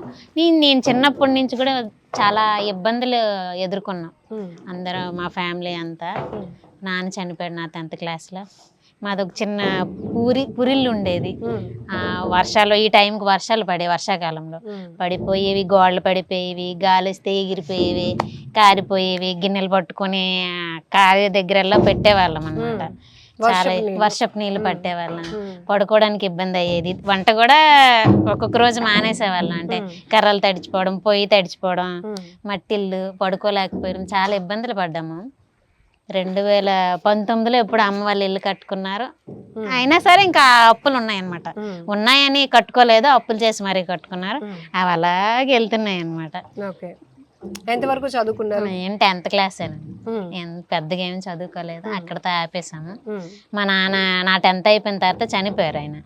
నేను చిన్నప్పటి నుంచి కూడా చాలా ఇబ్బందులు ఎదుర్కొన్నాం అందరూ, మా ఫ్యామిలీ అంతా. నాన్న చనిపోయాడు నా 10th క్లాస్లో. మాదొక చిన్న పురిల్లు ఉండేది. వర్షాలు, ఈ టైంకి వర్షాలు పడే, వర్షాకాలంలో పడిపోయేవి, గోడలు పడిపోయేవి, గాలి వస్తే ఎగిరిపోయేవి, కారిపోయేవి. గిన్నెలు పట్టుకొని కారే దగ్గరలో పెట్టేవాళ్ళం అనమాట. చాలా వర్షపు నీళ్ళు పట్టేవాళ్ళం. పడుకోవడానికి ఇబ్బంది అయ్యేది. వంట కూడా ఒక్కొక్క రోజు మానేసేవాళ్ళం. అంటే కర్రలు తడిచిపోవడం, పొయ్యి తడిచిపోవడం, మట్టిల్లు, పడుకోలేకపోవడం, చాలా ఇబ్బందులు పడ్డాము. 2019లో ఎప్పుడు అమ్మ వాళ్ళు ఇల్లు కట్టుకున్నారు. అయినా సరే ఇంకా అప్పులు ఉన్నాయన్నమాట. ఉన్నాయని కట్టుకోలేదు, అప్పులు చేసి మరీ కట్టుకున్నారు. అవి అలాగే వెళ్తున్నాయి అన్నమాట. ఓకే. ఎంతవరకు చదువుకున్నారు? నేను 10th క్లాస్ పెద్దగా ఏమి చదువుకోలేదు, అక్కడతో ఆపేసాము. మా నాన్న నా 10th అయిపోయిన తర్వాత చనిపోయారు. ఆయన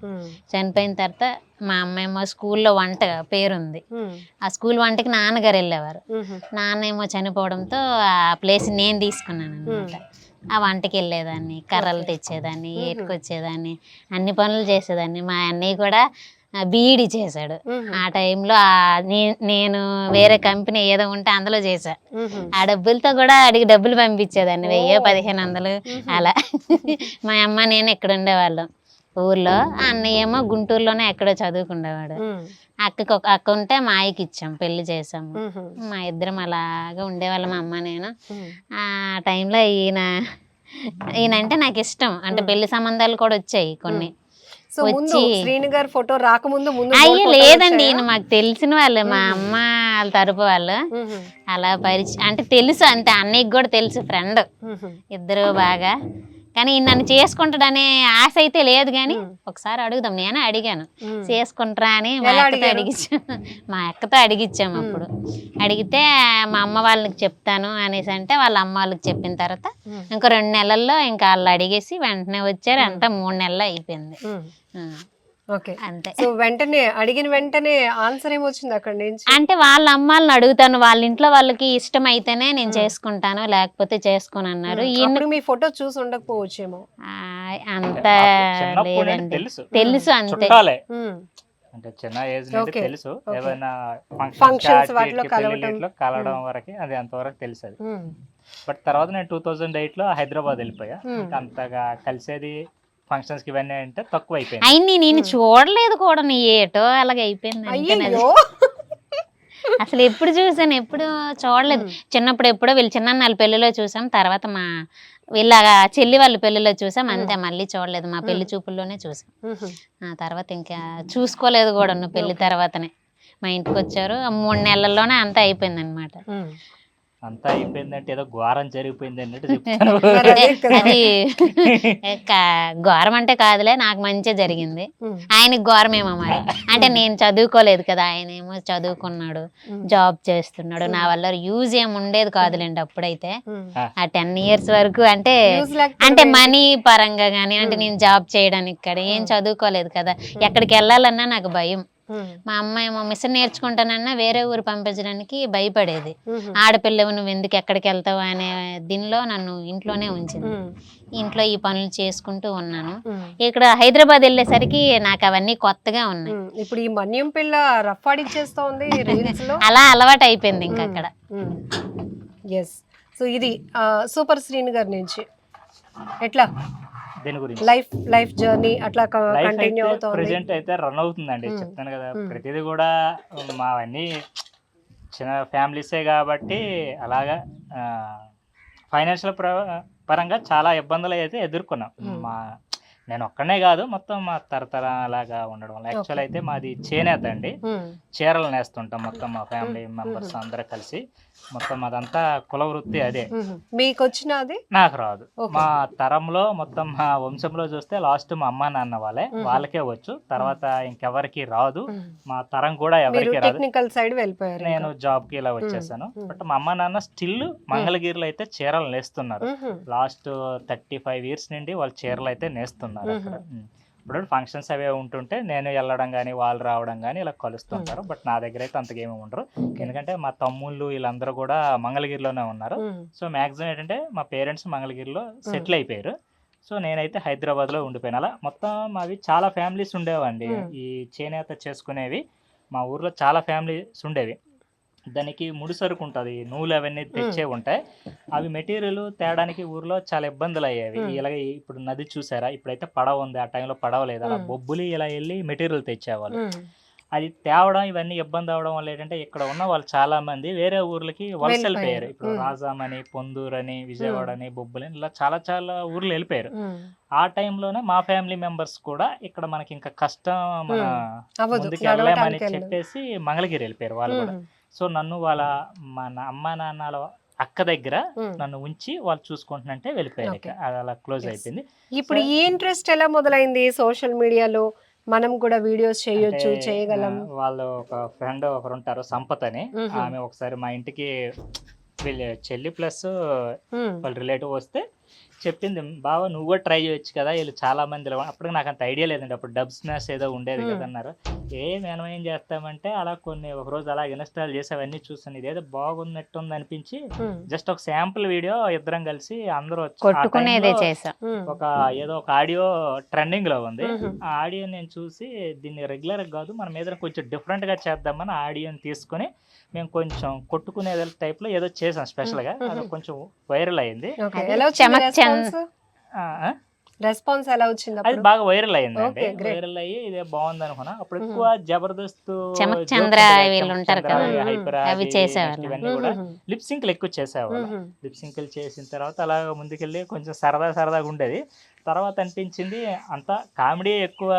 చనిపోయిన తర్వాత మా అమ్మ ఏమో స్కూల్లో వంట పేరుంది, ఆ స్కూల్ వంటకి నాన్నగారు వెళ్ళేవారు. నాన్న ఏమో చనిపోవడంతో ఆ ప్లేస్ నేను తీసుకున్నాను అనమాట. ఆ వంటకి వెళ్ళేదాన్ని, కర్రలు తెచ్చేదాన్ని, ఏటుకొచ్చేదాన్ని, అన్ని పనులు చేసేదాన్ని. మా అన్నయ్య కూడా బీఈడి చేశాడు. ఆ టైంలో నేను వేరే కంపెనీ ఏదో ఉంటే అందులో చేశా. ఆ డబ్బులతో కూడా అడిగి డబ్బులు పంపించేదాన్ని, 1000-1500 అలా. మా అమ్మ నేను ఇక్కడ ఉండేవాళ్ళం ఊర్లో, అన్నయ్య ఏమో గుంటూరులోనే ఎక్కడో చదువుకుండేవాడు. అక్కకి ఒక అక్క ఉంటే మా ఆయనకి ఇచ్చాం, పెళ్లి చేసాము. మా ఇద్దరం అలాగా ఉండేవాళ్ళం, మా అమ్మ నేను. ఆ టైంలో ఈయనంటే నాకు ఇష్టం, అంటే పెళ్లి సంబంధాలు కూడా వచ్చాయి కొన్ని. సో ముందు శ్రీను గారి ఫోటో రాకముందు అయ్యో లేదండి, ఈయన మాకు తెలిసిన వాళ్ళు, మా అమ్మ వాళ్ళ తరపు వాళ్ళు. అలా పరిచయం అంటే తెలుసు అంతే, అన్నయ్యకి కూడా తెలుసు, ఫ్రెండ్ ఇద్దరు బాగా. కానీ నన్ను చేసుకుంటాడనే ఆశ అయితే లేదు, కానీ ఒకసారి అడుగుదాం, నేనే అడిగాను చేసుకుంటారా అని. మా అక్కతో అడిగిచ్చాము. అప్పుడు అడిగితే మా అమ్మ వాళ్ళకి చెప్తాను అనేసి అంటే, వాళ్ళ అమ్మ వాళ్ళకి చెప్పిన తర్వాత ఇంకో 2 నెలల్లో ఇంకా వాళ్ళు అడిగేసి వెంటనే వచ్చారు. అంతా 3 నెలలు అయిపోయింది. ఓకే, అంతే. సో వెంటనే అడిగిన వెంటనే ఆన్సర్ ఏమొచ్చింది అక్కడ నుంచి? అంటే వాళ్ళ అమ్మాళ్ళని అడుగుతాను, వాళ్ళ ఇంట్లో వాళ్ళకి ఇష్టం అయితేనే నేను చేసుకుంటాను, లేకపోతే చేసుకోను అన్నారు. మీ ఫోటో చూసి ఉండకపోవచ్చేమో, అంత లేదండి, తెలుసు అంతే. అంటే చిన్న ఏజ్ నుండి తెలుసు, ఏమైనా ఫంక్షన్స్ వాటిలో కలవడం వరకు అది అంతవరకు తెలుసు అది. బట్ తర్వాత నేను 2008లో హైదరాబాద్ వెళ్ళిపోయా. అంతగా కలిసేది ఫంక్షన్స్ కి ఇవన్నీ అంటే తక్కువ అయిపోయింది. అయినా నేను చూడలేదు కూడా, నీ ఏటో అలాగ అయిపోయింది. అసలు ఎప్పుడు చూసాను, ఎప్పుడు చూడలేదు. చిన్నప్పుడు ఎప్పుడో వీళ్ళు చిన్న పెళ్లిలో చూసాం, తర్వాత మా వీళ్ళ చెల్లి వాళ్ళ పెళ్లిలో చూసాం, అంతే. మళ్ళీ చూడలేదు, మా పెళ్లి చూపుల్లోనే చూసాం. ఆ తర్వాత ఇంకా చూసుకోలేదు కూడా, పెళ్లి తర్వాతనే మా ఇంటికి వచ్చారు. 3 నెలల్లోనే అంతా అయిపోయింది అనమాట. అంతా అయిపోయిందంటే ఏదో ఘోరం జరిగిపోయింది అన్నట్టు చెప్తాను. అది ఘోరం అంటే కాదులే, నాకు మంచిగా జరిగింది. ఆయనకి ఘోరమేమో మరి, అంటే నేను చదువుకోలేదు కదా, ఆయన ఏమో చదువుకున్నాడు, జాబ్ చేస్తున్నాడు. నా వల్ల యూజ్ ఏమి ఉండేది కాదులేండి అప్పుడైతే. ఆ 10 years వరకు అంటే మనీ పరంగా గానీ, అంటే నేను జాబ్ చేయడానికి ఇక్కడ ఏం చదువుకోలేదు కదా, ఎక్కడికి వెళ్ళాలన్నా నాకు భయం. మా అమ్మ ఏమో మిషన్ నేర్చుకుంటానన్నా వేరే ఊరు పంపించడానికి భయపడేది. ఆడపిల్లవు నువ్వు ఎందుకు ఎక్కడికి వెళ్తావు అనే దీనిలో నన్ను ఇంట్లోనే ఉంచింది. ఇంట్లో ఈ పనులు చేసుకుంటూ ఉన్నాను. ఇక్కడ హైదరాబాద్ వెళ్ళేసరికి నాకు అవన్నీ కొత్తగా ఉన్నాయి. ఇప్పుడు ఈ మన్యం పిల్ల రఫ్ ఆడిచ్చేస్తోంది రీల్స్ లో, అలా అలవాటు అయిపోయింది ఇంకా అక్కడ. ఎస్. సో ఇది సూపర్ శ్రీను గారి నుంచి ఎట్లా దీని గురించి లైఫ్ జర్నీ అట్లా కంటిన్యూ అవుతుంది? ప్రెజెంట్ అయితే రన్ అవుతుందండి, చెప్తాను కదా. ప్రతిదీ కూడా మావన్నీ చిన్న ఫ్యామిలీసే కాబట్టి అలాగా ఫైనాన్షియల్ పరంగా చాలా ఇబ్బందులు అయితే ఎదుర్కొన్నాం. నేను ఒక్కనే కాదు, మొత్తం మా తరతరాలాగా ఉండడం వల్ల. యాక్చువల్ అయితే మాది చేనేత అండి, చీరలు నేస్తుంటాం మొత్తం మా ఫ్యామిలీ మెంబర్స్ అందరూ కలిసి. మొత్తం అదంతా కుల వృత్తి అదే. మీకు వచ్చినది? నాకు రాదు. మా తరంలో మొత్తం మా వంశంలో చూస్తే లాస్ట్ మా అమ్మ నాన్న వాళ్ళకే వచ్చు, తర్వాత ఇంకెవరికి రాదు. మా తరం కూడా ఎవరికి రాదు. టెక్నికల్ సైడ్ వెళ్ళిపోయారు. నేను జాబ్ కి ఇలా వచ్చేసాను. బట్ మా అమ్మ నాన్న స్టిల్ మంగళగిరిలో అయితే చీరలు నేస్తున్నారు. లాస్ట్ 35 years నుండి వాళ్ళు చీరలు అయితే నేస్తున్నారు అక్కడ. ఇప్పుడు ఫంక్షన్స్ అవే ఉంటుంటే నేను వెళ్ళడం కానీ వాళ్ళు రావడం కానీ ఇలా కలుస్తుంటారు. బట్ నా దగ్గర అయితే అంతకేమీ ఉండరు, ఎందుకంటే మా తమ్ముళ్ళు వీళ్ళందరూ కూడా మంగళగిరిలోనే ఉన్నారు. సో మ్యాక్సిమం ఏంటంటే మా పేరెంట్స్ మంగళగిరిలో సెటిల్ అయిపోయారు. సో నేనైతే హైదరాబాద్లో ఉండిపోయాను. అలా మొత్తం మావి చాలా ఫ్యామిలీస్ ఉండేవండి ఈ చేనేత చేసుకునేవి. మా ఊర్లో చాలా ఫ్యామిలీస్ ఉండేవి. దానికి ముడి సరుకు ఉంటుంది, నూలు అవన్నీ తెచ్చే ఉంటాయి. అవి మెటీరియల్ తేడానికి ఊర్లో చాలా ఇబ్బందులు అయ్యేవి. ఇలాగే ఇప్పుడు నది చూసారా, ఇప్పుడైతే పడవ ఉంది, ఆ టైంలో పడవ లేదు. అలా బొబ్బులు ఇలా వెళ్ళి మెటీరియల్ తెచ్చేవాళ్ళు. అది తేవడం ఇవన్నీ ఇబ్బంది అవడం వల్ల ఏంటంటే ఇక్కడ ఉన్న వాళ్ళు చాలా మంది వేరే ఊర్లకి వలస వెళ్ళిపోయారు. ఇప్పుడు రాజామని, పొందూరు అని, విజయవాడ అని, బొబ్బులని ఇలా చాలా చాలా ఊర్లు వెళ్ళిపోయారు. ఆ టైంలోనే మా ఫ్యామిలీ మెంబర్స్ కూడా ఇక్కడ మనకి ఇంకా కష్టం మన ముందుకు వెళ్ళలేమని చెప్పేసి మంగళగిరి వెళ్ళిపోయారు వాళ్ళు కూడా. సో నన్ను వాళ్ళ మన అమ్మ నాన్నల అక్క దగ్గర నన్ను ఉంచి వాళ్ళు చూసుకుంటున్నంటే వెళ్ళిపోయారు. అలా క్లోజ్ అయిపోయింది. ఇప్పుడు ఈ ఇంట్రెస్ట్ ఎలా మొదలైంది? సోషల్ మీడియాలో మనం కూడా వీడియోస్ చేయొచ్చు, చేయగలం. వాళ్ళు ఒక ఫ్రెండ్ ఒకరు ఉంటారు, సంపత్ అని. ఆమె ఒకసారి మా ఇంటికి వీళ్ళ చెల్లి ప్లస్ వాళ్ళ రిలేటివ్ వస్తే చెప్పింది, బావ నువ్వు కూడా ట్రై చేయొచ్చు కదా, వీళ్ళు చాలా మంది అప్పుడు నాకు అంత ఐడియా లేదండి, అప్పుడు డబ్ స్మాష్ ఏదో ఉండేది కదా అన్నారు. మనం ఏం చేస్తామంటే అలా కొన్ని ఒక రోజు అలా ఇన్స్టాల్ చేసి అవన్నీ చూసాను, ఇదేదో బాగున్నట్టుంది అనిపించి జస్ట్ ఒక శాంపుల్ వీడియో ఇద్దరం కలిసి అందరూ కొట్టుకునేదే చేసా. ఒక ఏదో ఒక ఆడియో ట్రెండింగ్ లో ఉంది, ఆ ఆడియో నేను చూసి దీన్ని రెగ్యులర్ కాదు మనం ఏదైనా కొంచెం డిఫరెంట్ గా చేద్దామని ఆడియోని తీసుకొని మేము కొంచెం కొట్టుకునే టైప్ లో ఏదో చేసాం స్పెషల్ గా, అది కొంచెం వైరల్ అయింది. రెస్పాన్స్ ఎలా వచ్చింది? అది బాగా వైరల్ అయింది అండి, వైరల్ అయ్యి ఇదే బాగుంది అనుకున్నా. అప్పుడు ఎక్కువ జబర్దస్త్, ఇవన్నీ కూడా లిప్ సింక్లు ఎక్కువ చేసేవాళ్ళు. లిప్ సింక్లు చేసిన తర్వాత అలా ముందుకెళ్ళి కొంచెం సరదాగా ఉండేది. తర్వాత అనిపించింది అంతా కామెడీ ఎక్కువ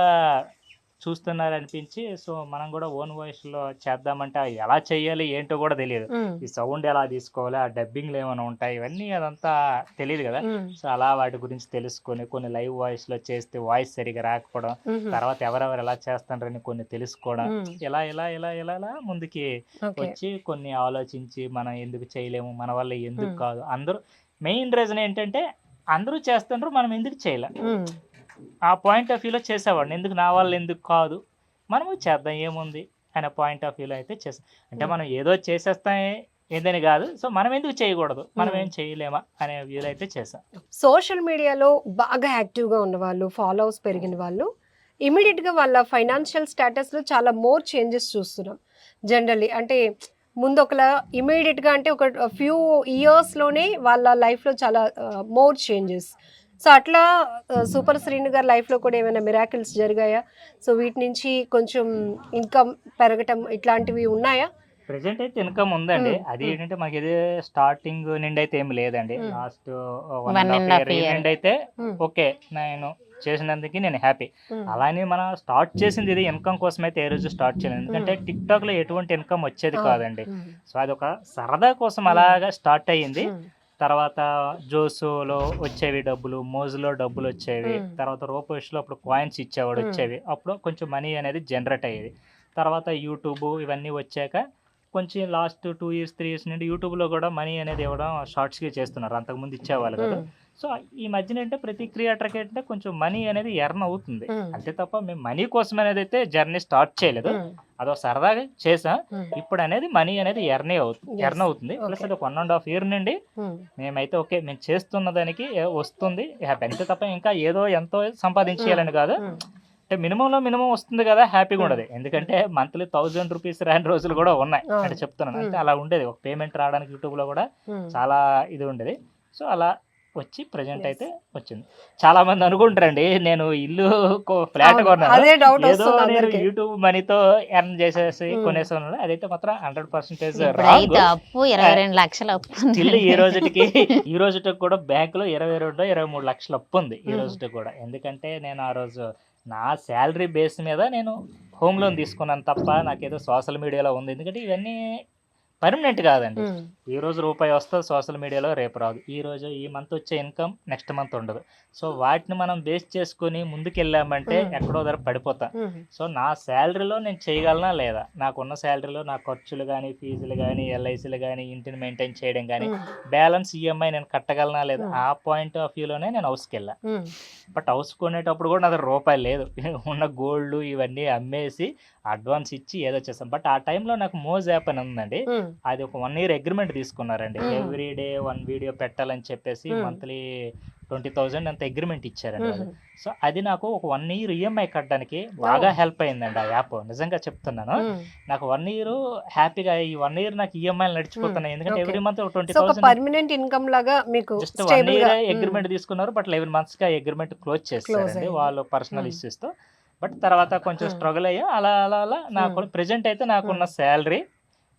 చూస్తున్నారు అనిపించి, సో మనం కూడా ఓన్ వాయిస్ లో చేద్దామంటే ఎలా చెయ్యాలి ఏంటో కూడా తెలియదు, ఈ సౌండ్ ఎలా తీసుకోవాలి, ఆ డబ్బింగ్లు ఏమైనా ఉంటాయి, ఇవన్నీ అదంతా తెలియదు కదా. సో అలా వాటి గురించి తెలుసుకొని కొన్ని లైవ్ వాయిస్ లో చేస్తే వాయిస్ సరిగా రాకపోవడం, తర్వాత ఎవరెవరు ఎలా చేస్తారని కొన్ని తెలుసుకోవడం, ఇలా ఇలా ఇలా ఇలా ఇలా ముందుకి వచ్చి కొన్ని ఆలోచించి మనం ఎందుకు చేయలేము, మన వల్ల ఎందుకు కాదు, అందరూ మెయిన్ రీజన్ ఏంటంటే అందరూ చేస్తుండ్రు మనం ఎందుకు చేయలేం, ఆ పాయింట్ ఆఫ్ వ్యూలో చేసేవాడిని. ఎందుకు నా వాళ్ళు ఎందుకు కాదు, మనము చేద్దాం ఏముంది అనే పాయింట్ ఆఫ్ వ్యూలో అయితే చేస్తాం. అంటే మనం ఏదో చేసేస్తాం ఏదని కాదు, సో మనం ఎందుకు చేయకూడదు, మనం ఏం చేయలేమా అనే వ్యూలో అయితే చేసాం. సోషల్ మీడియాలో బాగా యాక్టివ్గా ఉన్న వాళ్ళు, ఫాలోవర్స్ పెరిగిన వాళ్ళు ఇమీడియట్గా వాళ్ళ ఫైనాన్షియల్ స్టేటస్లో చాలా మోర్ చేంజెస్ చూస్తున్నాం జనరల్లీ. అంటే ముందు ఒకలా ఇమీడియట్గా అంటే ఒక ఫ్యూ ఇయర్స్లోనే వాళ్ళ లైఫ్లో చాలా మోర్ చేంజెస్. సో అట్లా సూపర్ శ్రీను గారి లైఫ్లో కూడా ఏమైనా మిరాకిల్స్ జరిగాయా? సో వీటి నుంచి కొంచెం ఇన్కమ్ పెరగటం ఇట్లాంటివి ఉన్నాయా? ప్రెసెంట్ అయితే ఇన్కమ్ ఉందండి, అది ఏంటంటే మాకు ఇది స్టార్టింగ్ నుండి అయితే ఏమి లేదండి, లాస్ట్ 1.5 year నుండి అయితే ఓకే నేను చేసినందుకు నేను హ్యాపీ. అలానే మనం స్టార్ట్ చేసింది ఇది ఇన్కమ్ కోసం అయితే ఏ రోజు స్టార్ట్ చేయలేదు, ఎందుకంటే టిక్ టాక్ లో ఎటువంటి ఇన్కమ్ వచ్చేది కాదండి. సో అది ఒక సరదా కోసం అలాగా స్టార్ట్ అయ్యింది. తర్వాత జోసులో వచ్చేవి డబ్బులు, మోజులో డబ్బులు వచ్చేవి, తర్వాత రూపాయిస్లో అప్పుడు కాయిన్స్ ఇచ్చేవాడు వచ్చేవి, అప్పుడు కొంచెం మనీ అనేది జనరేట్ అయ్యేది. తర్వాత యూట్యూబ్ ఇవన్నీ వచ్చాక కొంచెం లాస్ట్ 2 years 3 years నుండి యూట్యూబ్లో కూడా మనీ అనేది ఇవ్వడం షార్ట్స్కి చేస్తున్నారు, అంతకుముందు ఇచ్చేవాళ్ళు కదా. సో ఈ మధ్యన అంటే ప్రతి క్రియేటర్కి అంటే కొంచెం మనీ అనేది ఎర్న్ అవుతుంది, అంతే తప్ప మేము మనీ కోసం అనేది అయితే జర్నీ స్టార్ట్ చేయలేదు, అదో సరదాగా చేసాం. ఇప్పుడు అనేది మనీ అనేది ఎర్న్ అవుతుంది. ప్లస్ అది 1.5 year నుండి మేమైతే ఓకే మేము చేస్తున్న దానికి వస్తుంది అంతే తప్ప ఇంకా ఏదో ఎంతో సంపాదించేయాలని కాదు, అంటే మినిమం వస్తుంది కదా, హ్యాపీగా ఉండదు. ఎందుకంటే మంత్లీ 1000 రూపీస్ రాని రోజులు కూడా ఉన్నాయి అంటే చెప్తున్నాను, అంటే అలా ఉండేది ఒక పేమెంట్ రావడానికి యూట్యూబ్లో కూడా చాలా ఇది ఉండేది. సో అలా వచ్చి ప్రెజెంట్ అయితే వచ్చింది. చాలా మంది అనుకుంటారండి నేను ఇల్లు ఫ్లాట్ కొన్నాను ఏదో నేను యూట్యూబ్ మనీతో ఎర్న్ చేసేసి కొనేసాను, అదైతే మాత్రం 100% స్టిల్ ఈ రోజుకి కూడా బ్యాంక్ లో 22-23 లక్షల అప్పు ఉంది ఈ రోజుకి కూడా. ఎందుకంటే నేను ఆ రోజు నా శాలరీ బేస్ మీద నేను హోమ్ లోన్ తీసుకున్నాను తప్ప నాకేదో సోషల్ మీడియాలో ఉంది, ఎందుకంటే ఇవన్నీ పర్మనెంట్ కాదండి. ఈ రోజు రూపాయి వస్తుంది సోషల్ మీడియాలో, రేపు రాదు. ఈ మంత్ వచ్చే ఇన్కమ్ నెక్స్ట్ మంత్ ఉండదు. సో వాటిని మనం బేస్ చేసుకుని ముందుకెళ్ళామంటే ఎక్కడో ధర పడిపోతాం. సో నా శాలరీలో నేను చేయగలనా లేదా, నాకున్న శాలరీలో నా ఖర్చులు కానీ, ఫీజులు కానీ, ఎల్ఐసీలు కానీ, ఇంటిని మెయింటైన్ చేయడం కానీ, బ్యాలెన్స్ ఈఎంఐ నేను కట్టగలనా లేదా, ఆ పాయింట్ ఆఫ్ వ్యూలోనే నేను హౌస్కి వెళ్ళాను. బట్ హౌస్ కొనేటప్పుడు కూడా నా దగ్గర రూపాయలు లేదు, ఉన్న గోల్డ్ ఇవన్నీ అమ్మేసి అడ్వాన్స్ ఇచ్చి ఏదో చేస్తాం. బట్ ఆ టైంలో నాకు మోజ్ యాప్ అని ఉందండి, అది ఒక 1 year అగ్రిమెంట్ తీసుకున్నారండి. ఎవ్రీ డే 1 వీడియో పెట్టాలని చెప్పేసి మంత్లీ 20,000 అంత అగ్రిమెంట్ ఇచ్చారండి వాళ్ళు. సో అది నాకు ఒక 1 year ఈఎంఐ కట్టడానికి బాగా హెల్ప్ అయిందండి ఆ యాప్, నిజంగా చెప్తున్నాను. నాకు 1 year హ్యాపీగా, ఈ 1 year నాకు ఈఎంఐ నడిచిపోతున్నాయి, ఎందుకంటే ఎవ్రీ మంత్ 20,000 పర్మనెంట్ ఇన్కమ్ లాగా మీకు జస్ట్ 1 year అగ్రిమెంట్ తీసుకున్నారు. బట్ 11 months కి ఆ అగ్రిమెంట్ క్లోజ్ చేస్తారండి వాళ్ళు పర్సనల్ ఇష్యూస్ తో. బట్ తర్వాత కొంచెం స్ట్రగుల్ అయ్యా, అలా అలా అలా నాకు ప్రెజెంట్ అయితే నాకున్న శాలరీ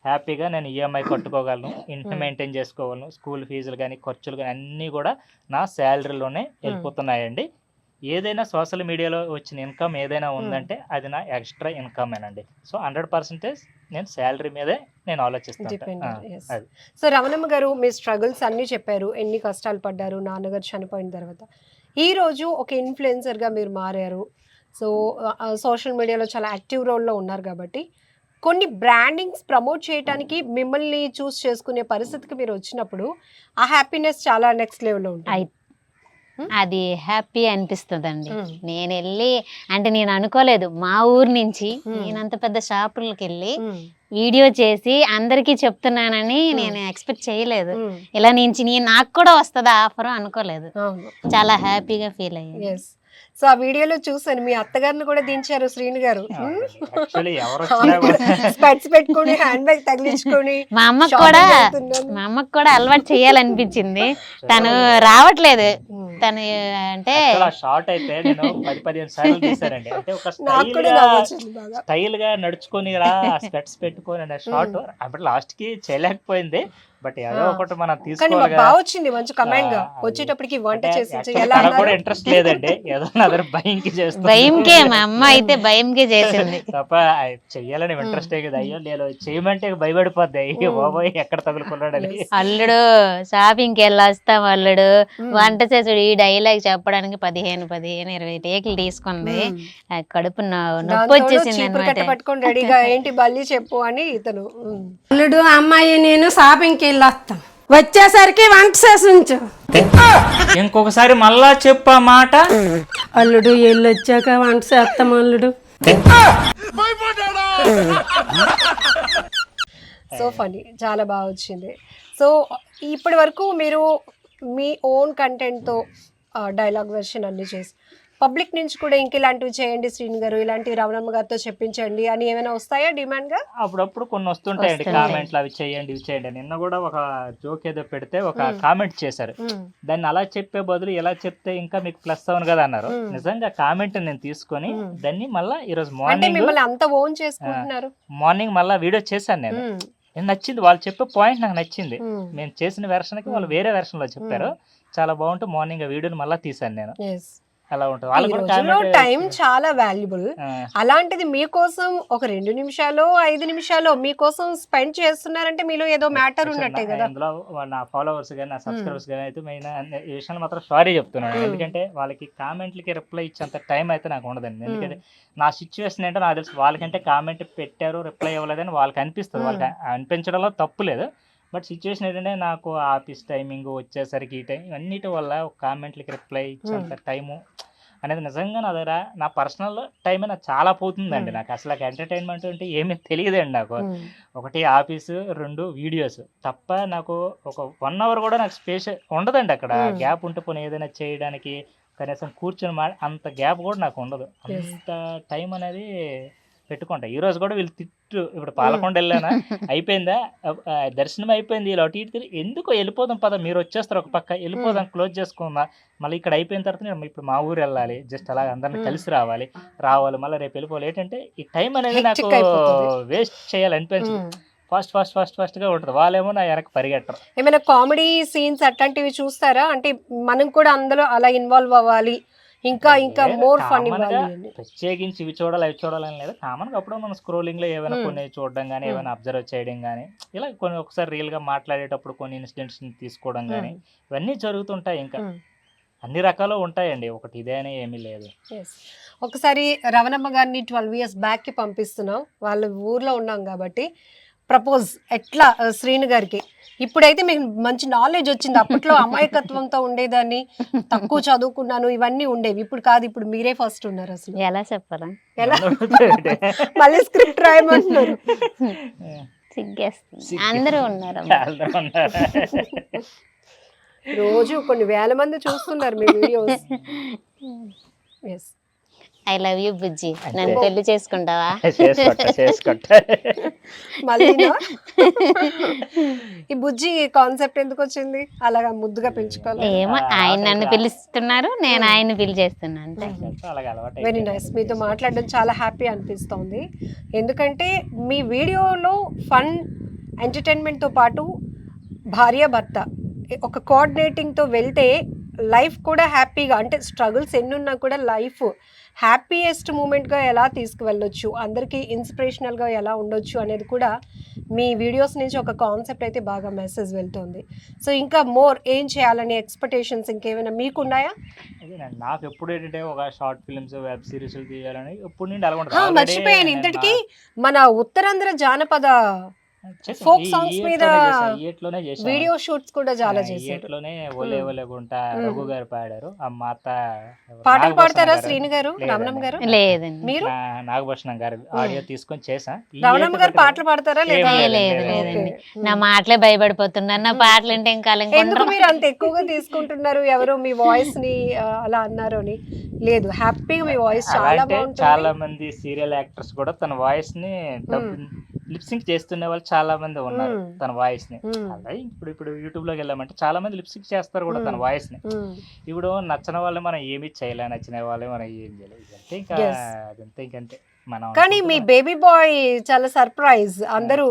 హ్యాపీగా నేను ఈఎంఐ కట్టుకోగలను, ఇంటిని మెయింటైన్ చేసుకోగలను, స్కూల్ ఫీజులు కానీ, ఖర్చులు కానీ అన్నీ కూడా నా శాలరీలోనే వెళ్ళిపోతున్నాయండి. ఏదైనా సోషల్ మీడియాలో వచ్చిన ఇన్కమ్ ఏదైనా ఉందంటే అది నా ఎక్స్ట్రా ఇన్కమేనండి. సో 100% నేను శాలరీ మీదే నేను ఆలోచిస్తాను. సో రమణమ్మ గారు మీ స్ట్రగుల్స్ అన్నీ చెప్పారు, ఎన్ని కష్టాలు పడ్డారు నాన్నగారు చనిపోయిన తర్వాత. ఈరోజు ఒక ఇన్ఫ్లుయెన్సర్గా మీరు మారారు. సో సోషల్ మీడియాలో చాలా యాక్టివ్ రోల్లో ఉన్నారు కాబట్టి కొన్ని బ్రాండింగ్స్ ప్రమోట్ చేయడానికి మిమ్మల్ని చూస్ చేసుకునే పరిస్థితికి మీరు వచ్చినప్పుడు ఆ హ్యాపీనెస్ చాలా నెక్స్ట్ లెవెల్లో ఉంటుంది. అది హ్యాపీ అనిపిస్తుందండి. నేను వెళ్ళి అంటే నేను అనుకోలేదు మా ఊరు నుంచి నేనంత పెద్ద షాపులకి వెళ్ళి వీడియో చేసి అందరికీ చెప్తున్నానని నేను ఎక్స్పెక్ట్ చేయలేదు. ఇలా నుంచి నాకు కూడా వస్తుందా ఆఫర్ అనుకోలేదు. చాలా హ్యాపీగా ఫీల్ అయ్యాను. సో ఆ వీడియోలో చూసాను మీ అత్తగారిని కూడా దించారు శ్రీను గారు. స్పెట్స్ పెట్టుకొని హ్యాండ్ బ్యాగ్ తగిలించుకొని మా అమ్మకు కూడా అలవాటు చేయాలనిపించింది. తను రావట్లేదు. తను అంటే షార్ట్ అయితే నేను 10-15 సార్లు తీసానండి. అంటే ఒక స్టైల్ గా నడుచుకొని రా స్పెట్స్ పెట్టుకొని షార్ట్ అప్పుడు లాస్ట్ కి చేయలేకపోయింది. బట్ ఏదో ఒకటి మనం తీసుకోవాలి. బాగా వచ్చింది మంచి కమెంట్ గా. వచ్చేటప్పటికి వంట చేసి ఎలా కూడా ఇంట్రెస్ట్ లేదండి. ఏదో అదర్ భయంకి చేస్తాను. భయంకే మా అమ్మ అయితే భయంకే చేసింది తప్ప చెయ్యాలని ఇంట్రెస్ట్ కదా. అయ్యో నేను చేయమంటే భయపడిపోద్ది. అయ్యో బాబోయ్ ఎక్కడ తగులుకున్నాడని. అల్లుడు షాపింగ్ కి వెళ్ళొస్తాం అల్లుడు వంట చేసుడు ఈ డైలాగ్ చెప్పడానికి 15-20 టేకులు తీసుకుంది. కడుపు నొప్పి వచ్చేసింది అనమాట. పట్టుకొని రెడీగా ఏంటి బల్లి చెప్పు అని ఇతను. అల్లుడు అమ్మాయి నేను షాపింగ్ కి వెళ్ళొస్తాం. వచ్చేసరికి వంట చేసి ఉంచు. ఇంకొకసారి మళ్ళా చెప్పా మాట. అల్లుడు వెళ్ళొచ్చాక వంట చేస్తాం అల్లుడు. సో ఫనీ, చాలా బాగా వచ్చింది. సో ఇప్పటి వరకు మీరు మీ ఓన్ కంటెంట్తో డైలాగ్ వెర్షన్ అన్ని చేసి పబ్లిక్ నుంచి కూడా ఇంక ఇలాంటివి చేయండి శ్రీను గారు, ఇలాంటివి రమణమ్మ గారితో చెప్పించండి అని ఏమైనా వస్తాయా డిమాండ్ గా? అప్పుడప్పుడు కొన్ని వస్తుంటాయండి కామెంట్లు, అవి చేయండి ఇవి చేయండి. నిన్న కూడా ఒక జోక్ ఏదో పెడితే ఒక కామెంట్ చేశారు. దాన్ని అలా చెప్పే బదులు ఇలా చెప్తే ఇంకా మీకు ప్లస్ అవును కదా అన్నారు. నిజంగా కామెంట్ నేను తీసుకొని దాన్ని మళ్ళీ ఈరోజు మార్నింగ్ అంత ఓన్ చేసుకుంటున్నారు. మార్నింగ్ మళ్ళీ వీడియో చేశాను నేను. నచ్చింది, వాళ్ళు చెప్పే పాయింట్ నాకు నచ్చింది. నేను చేసిన వెర్షన్ కి వాళ్ళు వేరే వెర్షన్ లో చెప్పారు, చాలా బాగుంటుంది. మార్నింగ్ ఆ వీడియోని మళ్ళీ తీసాను నేను. అలా ఉంటుంది. టైం చాలా వాల్యుబుల్. అలాంటిది మీకోసం ఒక 2 నిమిషాలు 5 నిమిషాలు మీకోసం స్పెండ్ చేస్తున్నారంటే మీలో ఏదో మ్యాటర్ ఉన్నట్టే కదా. అందులో నా ఫాలోవర్స్ కానీ నా సబ్స్క్రైబర్స్ కానీ అయితే మెయిన్ ఈ విషయాలు మాత్రం సారీ చెప్తున్నాను. ఎందుకంటే వాళ్ళకి కామెంట్లకి రిప్లై ఇచ్చేంత టైం అయితే నాకు ఉండదండి. ఎందుకంటే నా సిచ్యువేషన్ ఏంటో నాకు తెలుసు. వాళ్ళకంటే కామెంట్ పెట్టారు రిప్లై ఇవ్వలేదని వాళ్ళకి అనిపిస్తుంది. వాళ్ళకి అనిపించడంలో తప్పు లేదు. బట్ సిచ్యువేషన్ ఏంటంటే నాకు ఆఫీస్ టైమింగ్ వచ్చేసరికి ఈ టైం అన్నిటి వల్ల కామెంట్లకి రిప్లై ఇచ్చేంత టైము అనేది నిజంగా నా దగ్గర నా పర్సనల్ టైం నాకు చాలా పోతుందండి. నాకు అసలు ఎంటర్టైన్మెంట్ అంటే ఏమీ తెలియదండి నాకు. ఒకటి ఆఫీసు, 2 వీడియోస్ తప్ప నాకు ఒక 1 అవర్ కూడా నాకు స్పేస్ ఉండదండి. అక్కడ గ్యాప్ ఉంటే పోనీ ఏదైనా చేయడానికి కనీసం కూర్చొని అంత గ్యాప్ కూడా నాకు ఉండదు. అంత టైం అనేది పెట్టుకుంటా. ఈ రోజు కూడా వీళ్ళు తిట్టు, ఇప్పుడు పాలకొండ వెళ్ళానా అయిపోయిందా దర్శనం అయిపోయింది, ఇలా అటు ఇటు ఎందుకో వెళ్ళిపోదాం పద, మీరు వచ్చేస్తారు ఒక పక్క వెళ్ళిపోదాం క్లోజ్ చేసుకుందాం, మళ్ళీ ఇక్కడ అయిపోయిన తర్వాత నేను ఇప్పుడు మా ఊరు వెళ్ళాలి, జస్ట్ అలా అందరిని కలిసి రావాలి మళ్ళీ రేపు వెళ్ళిపోవాలి. ఏంటంటే ఈ టైం అనేది నాకు వేస్ట్ చేయాలనిపించింది. ఫాస్ట్ గా ఉంటుంది. వాళ్ళేమో నా వెనక పరిగెట్టరు. ఏమైనా కామెడీ సీన్స్ అట్లాంటివి చూస్తారా? అంటే మనం కూడా అందులో అలా ఇన్వాల్వ్ అవ్వాలి, ఇంకా మోర్ ఫన్ ఇవ్వాలి. ప్రత్యేకించి ఇవి చూడాలి అవి చూడాలని లేదు. కామన్గా అప్పుడు మనం స్క్రోలింగ్ లో ఏమైనా కొన్ని చూడడం కానీ ఏమైనా అబ్జర్వ్ చేయడం కానీ ఇలా కొన్ని ఒకసారి రియల్ గా మాట్లాడేటప్పుడు కొన్ని ఇన్సిడెంట్స్ తీసుకోవడం కానీ ఇవన్నీ జరుగుతుంటాయి. ఇంకా అన్ని రకాలు ఉంటాయండి, ఒకటి ఇదే అని ఏమీ లేదు. ఒకసారి రవణమ్మ గారిని 12 years బ్యాక్ కి పంపిస్తున్నాం, వాళ్ళ ఊర్లో ఉన్నాం కాబట్టి ప్రపోజ్ ఎట్లా శ్రీను గారికి. ఇప్పుడైతే మీకు మంచి నాలెడ్జ్ వచ్చింది. అప్పట్లో అమాయకత్వంతో ఉండేదాన్ని, తక్కువ చదువుకున్నాను, ఇవన్నీ ఉండేవి. ఇప్పుడు కాదు, ఇప్పుడు మీరే ఫస్ట్ ఉన్నారు. అసలు ఎలా చెప్పాలా? ఎలా మళ్ళీ స్క్రిప్ట్ రాయమంటున్నారు. అందరూ ఉన్నారు, రోజు కొన్ని వేల మంది చూస్తున్నారు మీ వీడియోస్. ఐ లవ్ యూ బుజ్జి, నన్ను పెళ్లి చేసుకుంటావా? మళ్ళీ ఈ బుజ్జి కాన్సెప్ట్ ఎందుకు వచ్చింది? అలాగా ముద్దుగా పెంచుకోవాలి. ఏమో ఆయన నన్ను పిలుస్తున్నారు, నేను ఆయన్ని పిలి చేస్తున్నాను. Very nice. మీతో మాట్లాడడం చాలా హ్యాపీ అనిపిస్తోంది. ఎందుకంటే మీ వీడియోలో ఫన్ ఎంటర్టైన్మెంట్తో పాటు భార్య భర్త ఒక కోఆర్డినేటింగ్తో వెళ్తే లైఫ్ కూడా హ్యాపీగా, అంటే స్ట్రగుల్స్ ఎన్నున్నా కూడా లైఫ్ హ్యాపీయెస్ట్ మూమెంట్గా ఎలా తీసుకువెళ్ళొచ్చు, అందరికీ ఇన్స్పిరేషనల్గా ఎలా ఉండొచ్చు అనేది కూడా మీ వీడియోస్ నుంచి ఒక కాన్సెప్ట్ అయితే బాగా మెసేజ్ వెళ్తుంది. సో ఇంకా మోర్ ఏం చేయాలని ఎక్స్పెక్టేషన్స్ ఇంకేమైనా మీకు ఉన్నాయా? నాకు ఎప్పుడు ఏంటంటే ఒక షార్ట్ ఫిల్మ్స్ వెబ్ సిరీస్ తీయాలని ఎప్పుడు నుండి అనుకుంటా. మర్చిపోయాను, ఇంతటికి మన ఉత్తరాంధ్ర జానపద Folk songs మీద ఈట్లోనే చేశాను. వీడియో షూట్స్ కూడా చాలా చేశారు. ఈట్లోనే ఒలే ఒలే గుంట రఘు గారు పాడారు. ఆ మాత పాటలు పాడతారా శ్రీను గారు, రమణమ్మ గారు? లేదండి. మీరు నాగభూషణం గారు ఆడియో తీసుకొని చేసా. రమణమ్మ గారు పాటలు పాడతారా లేదా? లేదు లేదండి, నా మాటలే భయపడిపోతున్నాను. నా పాటలు అంటే ఇంకా ఎందుకు మీరు అంత ఎక్కువగా తీసుకుంటున్నారు? ఎవరో మీ వాయిస్ ని అలా అన్నారు అని లేదు, హ్యాపీగా మీ వాయిస్ చాలా బాగుంటుంది. చాలా మంది సీరియల్ యాక్టర్స్ కూడా తన వాయిస్ ని లిప్సింక్ చేస్తున్న వాళ్ళు చాలా మంది ఉన్నారు తన వాయిస్ ని. అలాగే ఇప్పుడు యూట్యూబ్ లోకి వెళ్ళామంటే చాలా మంది లిప్సింక్ చేస్తారు కూడా తన వాయిస్ ని. ఇప్పుడు నచ్చిన వాళ్ళు మనం ఏమి చేయలే, నచ్చిన వాళ్ళు మనం ఏం చేయలేదు. ఇదంతే ఇంకా అదంతే ఇంకంతే మనం. కానీ మీ బేబీ బాయ్ చాలా సర్ప్రైజ్, అందరూ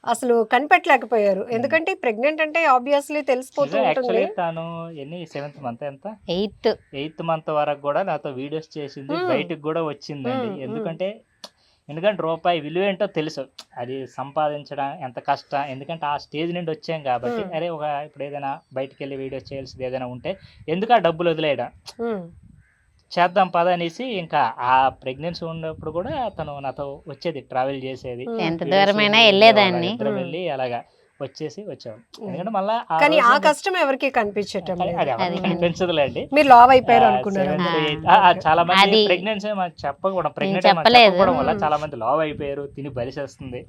అసలు కనిపెట్టలేకపోయారు. ఎందుకంటే ప్రెగ్నెంట్ అంటే ఆబ్వియస్లీ తెలిసిపోతూ ఉంటుంది. తను ఎన్ని 7th మంత్ ఎంత 8th మంత్ వరకు కూడా నాతో వీడియోస్ చేసింది, బయటకు కూడా వచ్చిందండి. ఎందుకంటే రూపాయి విలువ ఏంటో తెలుసు, అది సంపాదించడం ఎంత కష్టం. ఎందుకంటే ఆ స్టేజ్ నుండి వచ్చాం కాబట్టి అరే ఇప్పుడు ఏదైనా బయటకు వెళ్ళి వీడియోస్ చేయాల్సింది ఏదైనా ఉంటే ఎందుకు ఆ డబ్బులు వదిలేయడం, చేద్దాం పద అనేసి ఇంకా ఆ ప్రెగ్నెన్సీ ఉన్నప్పుడు కూడా తను నాతో వచ్చేది, ట్రావెల్ చేసేది, ఎంత దూరమైనా వెళ్ళేదాన్ని, వెళ్ళి అలాగా వచ్చాము. ఎందుకంటే మళ్ళీ కానీ ఆ కష్టం ఎవరికి కనిపించటం కనిపించదులేండి. మీరు లావ్ అయిపోయారు అనుకున్నారు. చాలా మంది ప్రెగ్నెన్సీ చెప్పకపోవడం వల్ల చాలా మంది లావ్ అయిపోయారు, తిని బలిసేస్తుంది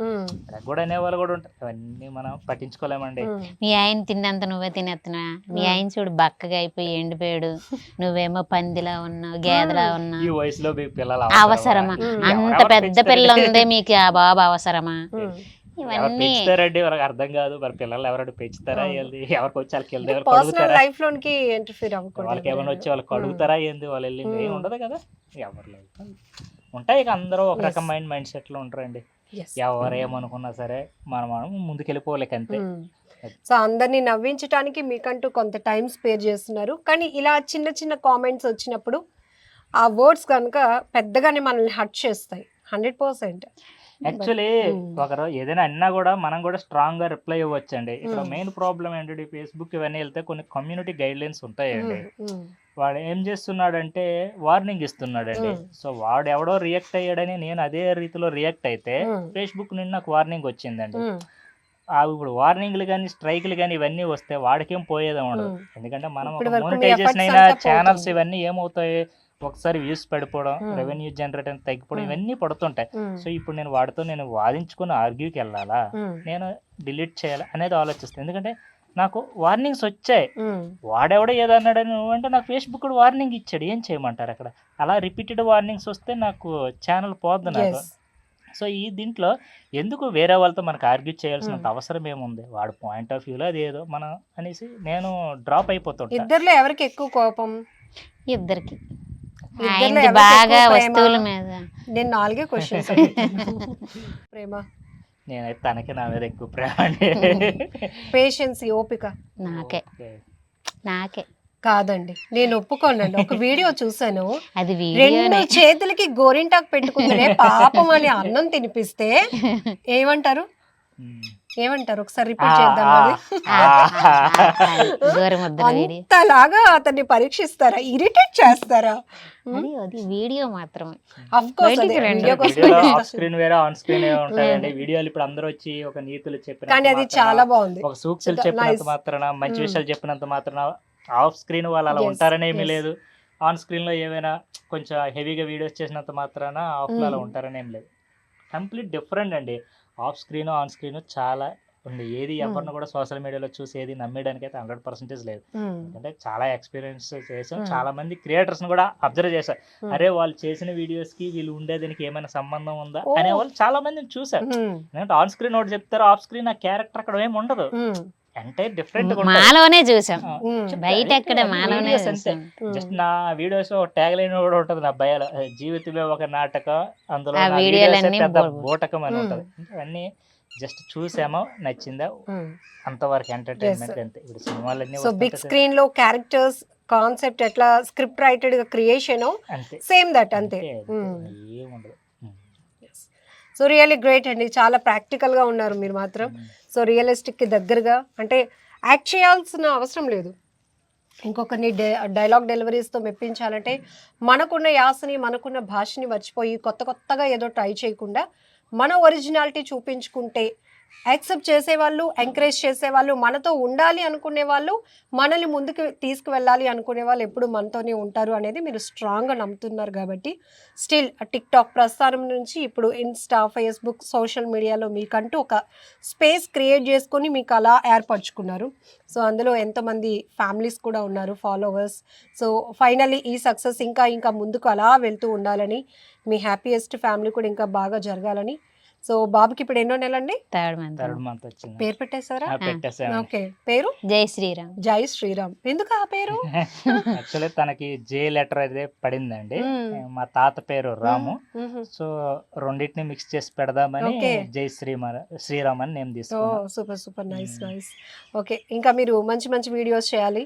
కూడా అనేవాళ్ళు కూడా ఉంటారు. అవన్నీ మనం పట్టించుకోలేమండి. మీ ఆయన తిన్నంత నువ్వే తినేస్తున్నా, మీ ఆయన చూడు బక్కగా అయిపోయి ఎండిపోయాడు, నువ్వేమో పందిలా ఉన్నావు, గేదలా ఉన్నావు, ఈ వయసులో మీకు పిల్లలు అవసరమా, అంత పెద్ద పిల్ల ఉంది మీకు, ఆ బాబు అవసరమా? ఇవన్నీ పెంచుతారండి, వాళ్ళకి అర్థం కాదు. మరి పిల్లలు ఎవరు పెంచుతారా, ఎవరికి వచ్చి వాళ్ళకి వెళ్ళి పర్సనల్ లైఫ్ లోకి ఇంటర్ఫీర్ అవ్వకూడదు. వాళ్ళకి ఏమైనా వచ్చి వాళ్ళకి అడుగుతారా ఏంది, వాళ్ళు వెళ్ళింది ఏమి ఉండదు కదా. ఎవరు లైఫ్ ఉంటాయి, ఇక అందరూ ఒక రకమైన మైండ్ సెట్ లో ఉంటారండి. ఎవరు ఏమనుకున్నా సరే మనం ముందుకెళ్ళిపోలేక అంతే. సో అందరినీ నవ్వించడానికి మీకంటూ కొంత టైం స్పేర్ చేస్తున్నారు. కానీ ఇలా చిన్న చిన్న కామెంట్స్ వచ్చినప్పుడు ఆ వర్డ్స్ కనుక పెద్దగానే మనల్ని హర్ట్ చేస్తాయి 100%. యాక్చువల్లీ ఒకరు ఏదైనా అన్నా కూడా మనం కూడా స్ట్రాంగ్ గా రిప్లై ఇవ్వచ్చండి. ఇక్కడ మెయిన్ ప్రాబ్లం ఏంటంటే ఫేస్బుక్ ఇవన్నీ వెళ్తే కొన్ని కమ్యూనిటీ గైడ్ లైన్స్ ఉంటాయండి. వాడు ఏం చేస్తున్నాడంటే వార్నింగ్ ఇస్తున్నాడండి. సో వాడు ఎవడో రియాక్ట్ అయ్యాడని నేను అదే రీతిలో రియాక్ట్ అయితే ఫేస్బుక్ నుండి నాకు వార్నింగ్ వచ్చిందండి. ఇప్పుడు వార్నింగ్లు కానీ స్ట్రైక్లు కానీ ఇవన్నీ వస్తే వాడికేం పోయేదే ఉండదు. ఎందుకంటే మనం మోనిటైజేషన్ అయిన ఛానల్స్ ఇవన్నీ ఏమవుతాయి, ఒకసారి వ్యూస్ పడిపోవడం, రెవెన్యూ జనరేట్ అని తగ్గిపోవడం ఇవన్నీ పడుతుంటాయి. సో ఇప్పుడు నేను వాడితో వాదించుకుని ఆర్గ్యూకి వెళ్ళాలా, నేను డిలీట్ చేయాలా అనేది ఆలోచిస్తాను. ఎందుకంటే నాకు వార్నింగ్స్ వచ్చాయి, వాడెవడో ఏదన్నాడని అంటే నాకు ఫేస్బుక్ కూడా వార్నింగ్ ఇచ్చాడు, ఏం చేయమంటారు అక్కడ. అలా రిపీటెడ్ వార్నింగ్స్ వస్తే నాకు ఛానల్ పోద్ది నాకు. సో ఈ దీంట్లో ఎందుకు వేరే వాళ్ళతో మనకు ఆర్గ్యూ చేయాల్సినంత అవసరం ఏముంది, వాడు పాయింట్ ఆఫ్ వ్యూలో అది ఏదో మనం అనేసి నేను డ్రాప్ అయిపోతుంటా. ఇద్దరిలో ఎవరికి ఎక్కువ కోపం? ఇద్దరికి. బాగా వస్తువుల మీద. నేను 4 క్వశ్చన్స్. ప్రేమ? నేనైతే తనకి నా మీద ఎక్కువ ప్రేమ అండి. పేషెన్స్, ఓపిక? నాకే కాదండి, నేను ఒప్పుకోనండి. ఒక వీడియో చూసాను, అది 2 చేతులకి గోరింటాకు పెట్టుకుందనే పాపం అని అన్నం తినిపిస్తే ఏమంటారు? ఒకసారి రిపీట్ చేద్దాం. అంతలాగా అతన్ని పరీక్షిస్తారా, ఇరిటేట్ చేస్తారా? వీడియో మాత్రమే. స్క్రీన్ వేరే ఆన్ స్క్రీన్ ఉంటాయండి. వీడియోలు ఇప్పుడు అందరూ వచ్చి ఒక నీతులు చెప్పిన, కానీ అది చాలా బాగుంది. ఒక సూక్తులు చెప్పినంత మాత్రాన, మంచి విషయాలు చెప్పినంత మాత్రాన ఆఫ్ స్క్రీన్ వాళ్ళు అలా ఉంటారని ఏమీ లేదు. ఆన్ స్క్రీన్ లో ఏమైనా కొంచెం హెవీగా వీడియోస్ చేసినంత మాత్రాన ఆఫ్ లో అలా ఉంటారని ఏం లేదు. కంప్లీట్ డిఫరెంట్ అండి. ఆఫ్ స్క్రీన్ ఆన్ స్క్రీన్ చాలా ఉంది. ఏది ఎవరిని కూడా సోషల్ మీడియాలో చూసి ఏది నమ్మేయడానికి అయితే 100% లేదు. ఎందుకంటే చాలా ఎక్స్పీరియన్స్ చేసాం, చాలా మంది క్రియేటర్స్ ని కూడా అబ్జర్వ్ చేశారు. అరే వాళ్ళు చేసిన వీడియోస్ కి వీళ్ళు ఉండేదానికి ఏమైనా సంబంధం ఉందా అనే వాళ్ళు చాలా మందిని చూసారు. ఎందుకంటే ఆన్ స్క్రీన్ ఒకటి చెప్తారు, ఆఫ్ స్క్రీన్ ఆ క్యారెక్టర్ అక్కడ ఏమి ఉండదు, అంటే డిఫరెంట్. మాలోనే చూసాం, బయట ఎక్కడ మాలోనే. జస్ట్ నా వీడియోస్ ట్యాగ్ లైన్ కూడా ఉంటది నా బయాలో, జీవితమే ఒక నాటకం, అందులో బోటకం అని ఉంటది. అవన్నీ జస్ట్ చూసామో నచ్చిందా అంతవరకు ఎంటర్టైన్మెంట్ అంతే. ఇప్పుడు సినిమాలన్నీ సో బిగ్ స్క్రీన్ లో క్యారెక్టర్స్ కాన్సెప్ట్ ఎట్లా స్క్రిప్ట్ రైటెడ్ గా క్రియేషన్ అంతే, సేమ్ దట్ అంతే, ఏముండదు. సో రియల్లీ గ్రేట్ అండి, చాలా ప్రాక్టికల్ గా ఉన్నారు మీరు మాత్రం. సో రియలిస్టిక్ కి దగ్గరగా, అంటే యాక్ట్ చేయాల్సిన అవసరం లేదు. ఇంకొకరిని డైలాగ్ డెలివరీస్తో మెప్పించాలంటే మనకున్న యాసని, మనకున్న భాషని మర్చిపోయి కొత్తగా ఏదో ట్రై చేయకుండా మన ఒరిజినాలిటీ చూపించుకుంటే యాక్సెప్ట్ చేసేవాళ్ళు, ఎంకరేజ్ చేసేవాళ్ళు, మనతో ఉండాలి అనుకునే వాళ్ళు, మనల్ని ముందుకు తీసుకువెళ్ళాలి అనుకునే వాళ్ళు ఎప్పుడు మనతోనే ఉంటారు అనేది మీరు స్ట్రాంగ్గా నమ్ముతున్నారు కాబట్టి స్టిల్ టిక్టాక్ ప్రస్థానం నుంచి ఇప్పుడు ఇన్స్టా, ఫేస్బుక్, సోషల్ మీడియాలో మీకంటూ ఒక స్పేస్ క్రియేట్ చేసుకొని మీకు అలా ఏర్పరచుకున్నారు. సో అందులో ఎంతోమంది ఫ్యామిలీస్ కూడా ఉన్నారు, ఫాలోవర్స్. సో ఫైనల్లీ ఈ సక్సెస్ ఇంకా ఇంకా ముందుకు అలా వెళ్తూ ఉండాలని, మీ హ్యాపీయెస్ట్ ఫ్యామిలీ కూడా ఇంకా బాగా జరగాలని. సో బాబుకి ఇప్పుడు ఎన్నో నెలండి? థర్డ్ థర్డ్ మంత్ వచ్చింది. పేరు పెట్టేశారా? పెట్టేసాను. ఓకే. పేరు జై శ్రీరామ్. జై శ్రీరామ్. ఎందుకు ఆ పేరు? యాక్చువల్లీ తనకి జే లెటర్ అయితే పడిందండి. మా తాత పేరు రాము. సో రెండింటిని మిక్స్ చేసి పెడదామని జై శ్రీరామ్ అని నేమ్ తీసుకున్నాను. Super super, nice nice. Okay, ఇంకా మీరు మంచి మంచి వీడియోస్ చేయాలి,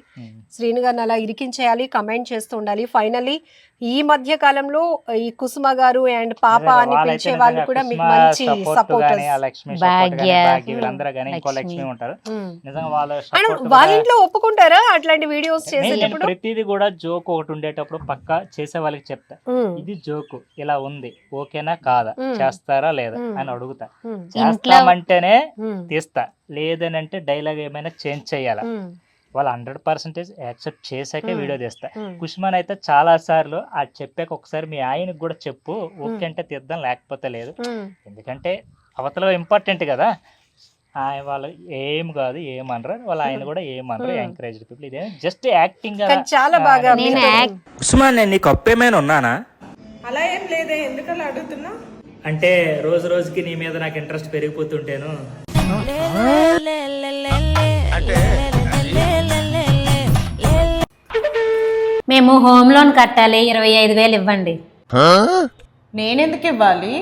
శ్రీను గారిని అలా ఇరికించేయాలి, కమెంట్ చేస్తూ ఉండాలి. ఫైనల్లీ ఈ మధ్య కాలంలో ఈ కుసుమ గారు అండ్ పాప అని పిలిచే వాళ్ళు కూడా మీకు మంచి సపోర్ట్. వాళ్ళ ఇంట్లో ఒప్పుకుంటారా అట్లాంటి వీడియోస్ చేసేటప్పుడు? ప్రతిదీ కూడా జోక్ ఒకటి ఉండేటప్పుడు పక్కా చేసే వాళ్ళకి చెప్తా, ఇది జోకు ఇలా ఉంది, ఓకేనా కాదా, చేస్తారా లేదా అని అడుగుతా. చేస్తామంటేనే తీస్తా, లేదనంటే డైలాగ్ ఏమైనా చేంజ్ చేయాలా, వాళ్ళు 100% యాక్సెప్ట్ చేశాకే వీడియో తీస్తా. కుష్మాన్ అయితే చాలా సార్లు అది చెప్పాక ఒకసారి మీ ఆయనకు కూడా చెప్పు, ఓకే అంటే తీద్దాం, లేకపోతే లేదు. ఎందుకంటే అవతల ఇంపార్టెంట్ కదా, ఆయన వాళ్ళు ఏం కాదు ఏమనరు, వాళ్ళ ఆయన కూడా ఏమనరు. ఎంకరేజ్ పీపుల్, ఇదే జస్ట్ యాక్టింగ్ చాలా బాగా. కుష్మాన్ నేను నీకు అప్పేమైనా ఉన్నానా? అలా ఏం లేదే, ఎందుకలా అడుగుతున్నా? అంటే రోజు రోజుకి నీ మీద నాకు ఇంట్రెస్ట్ పెరిగిపోతుంటేను. మేము హోమ్ లోన్ కట్టాలి, 25,000 ఇవ్వండి. నేనెందుకు ఇవ్వాలి?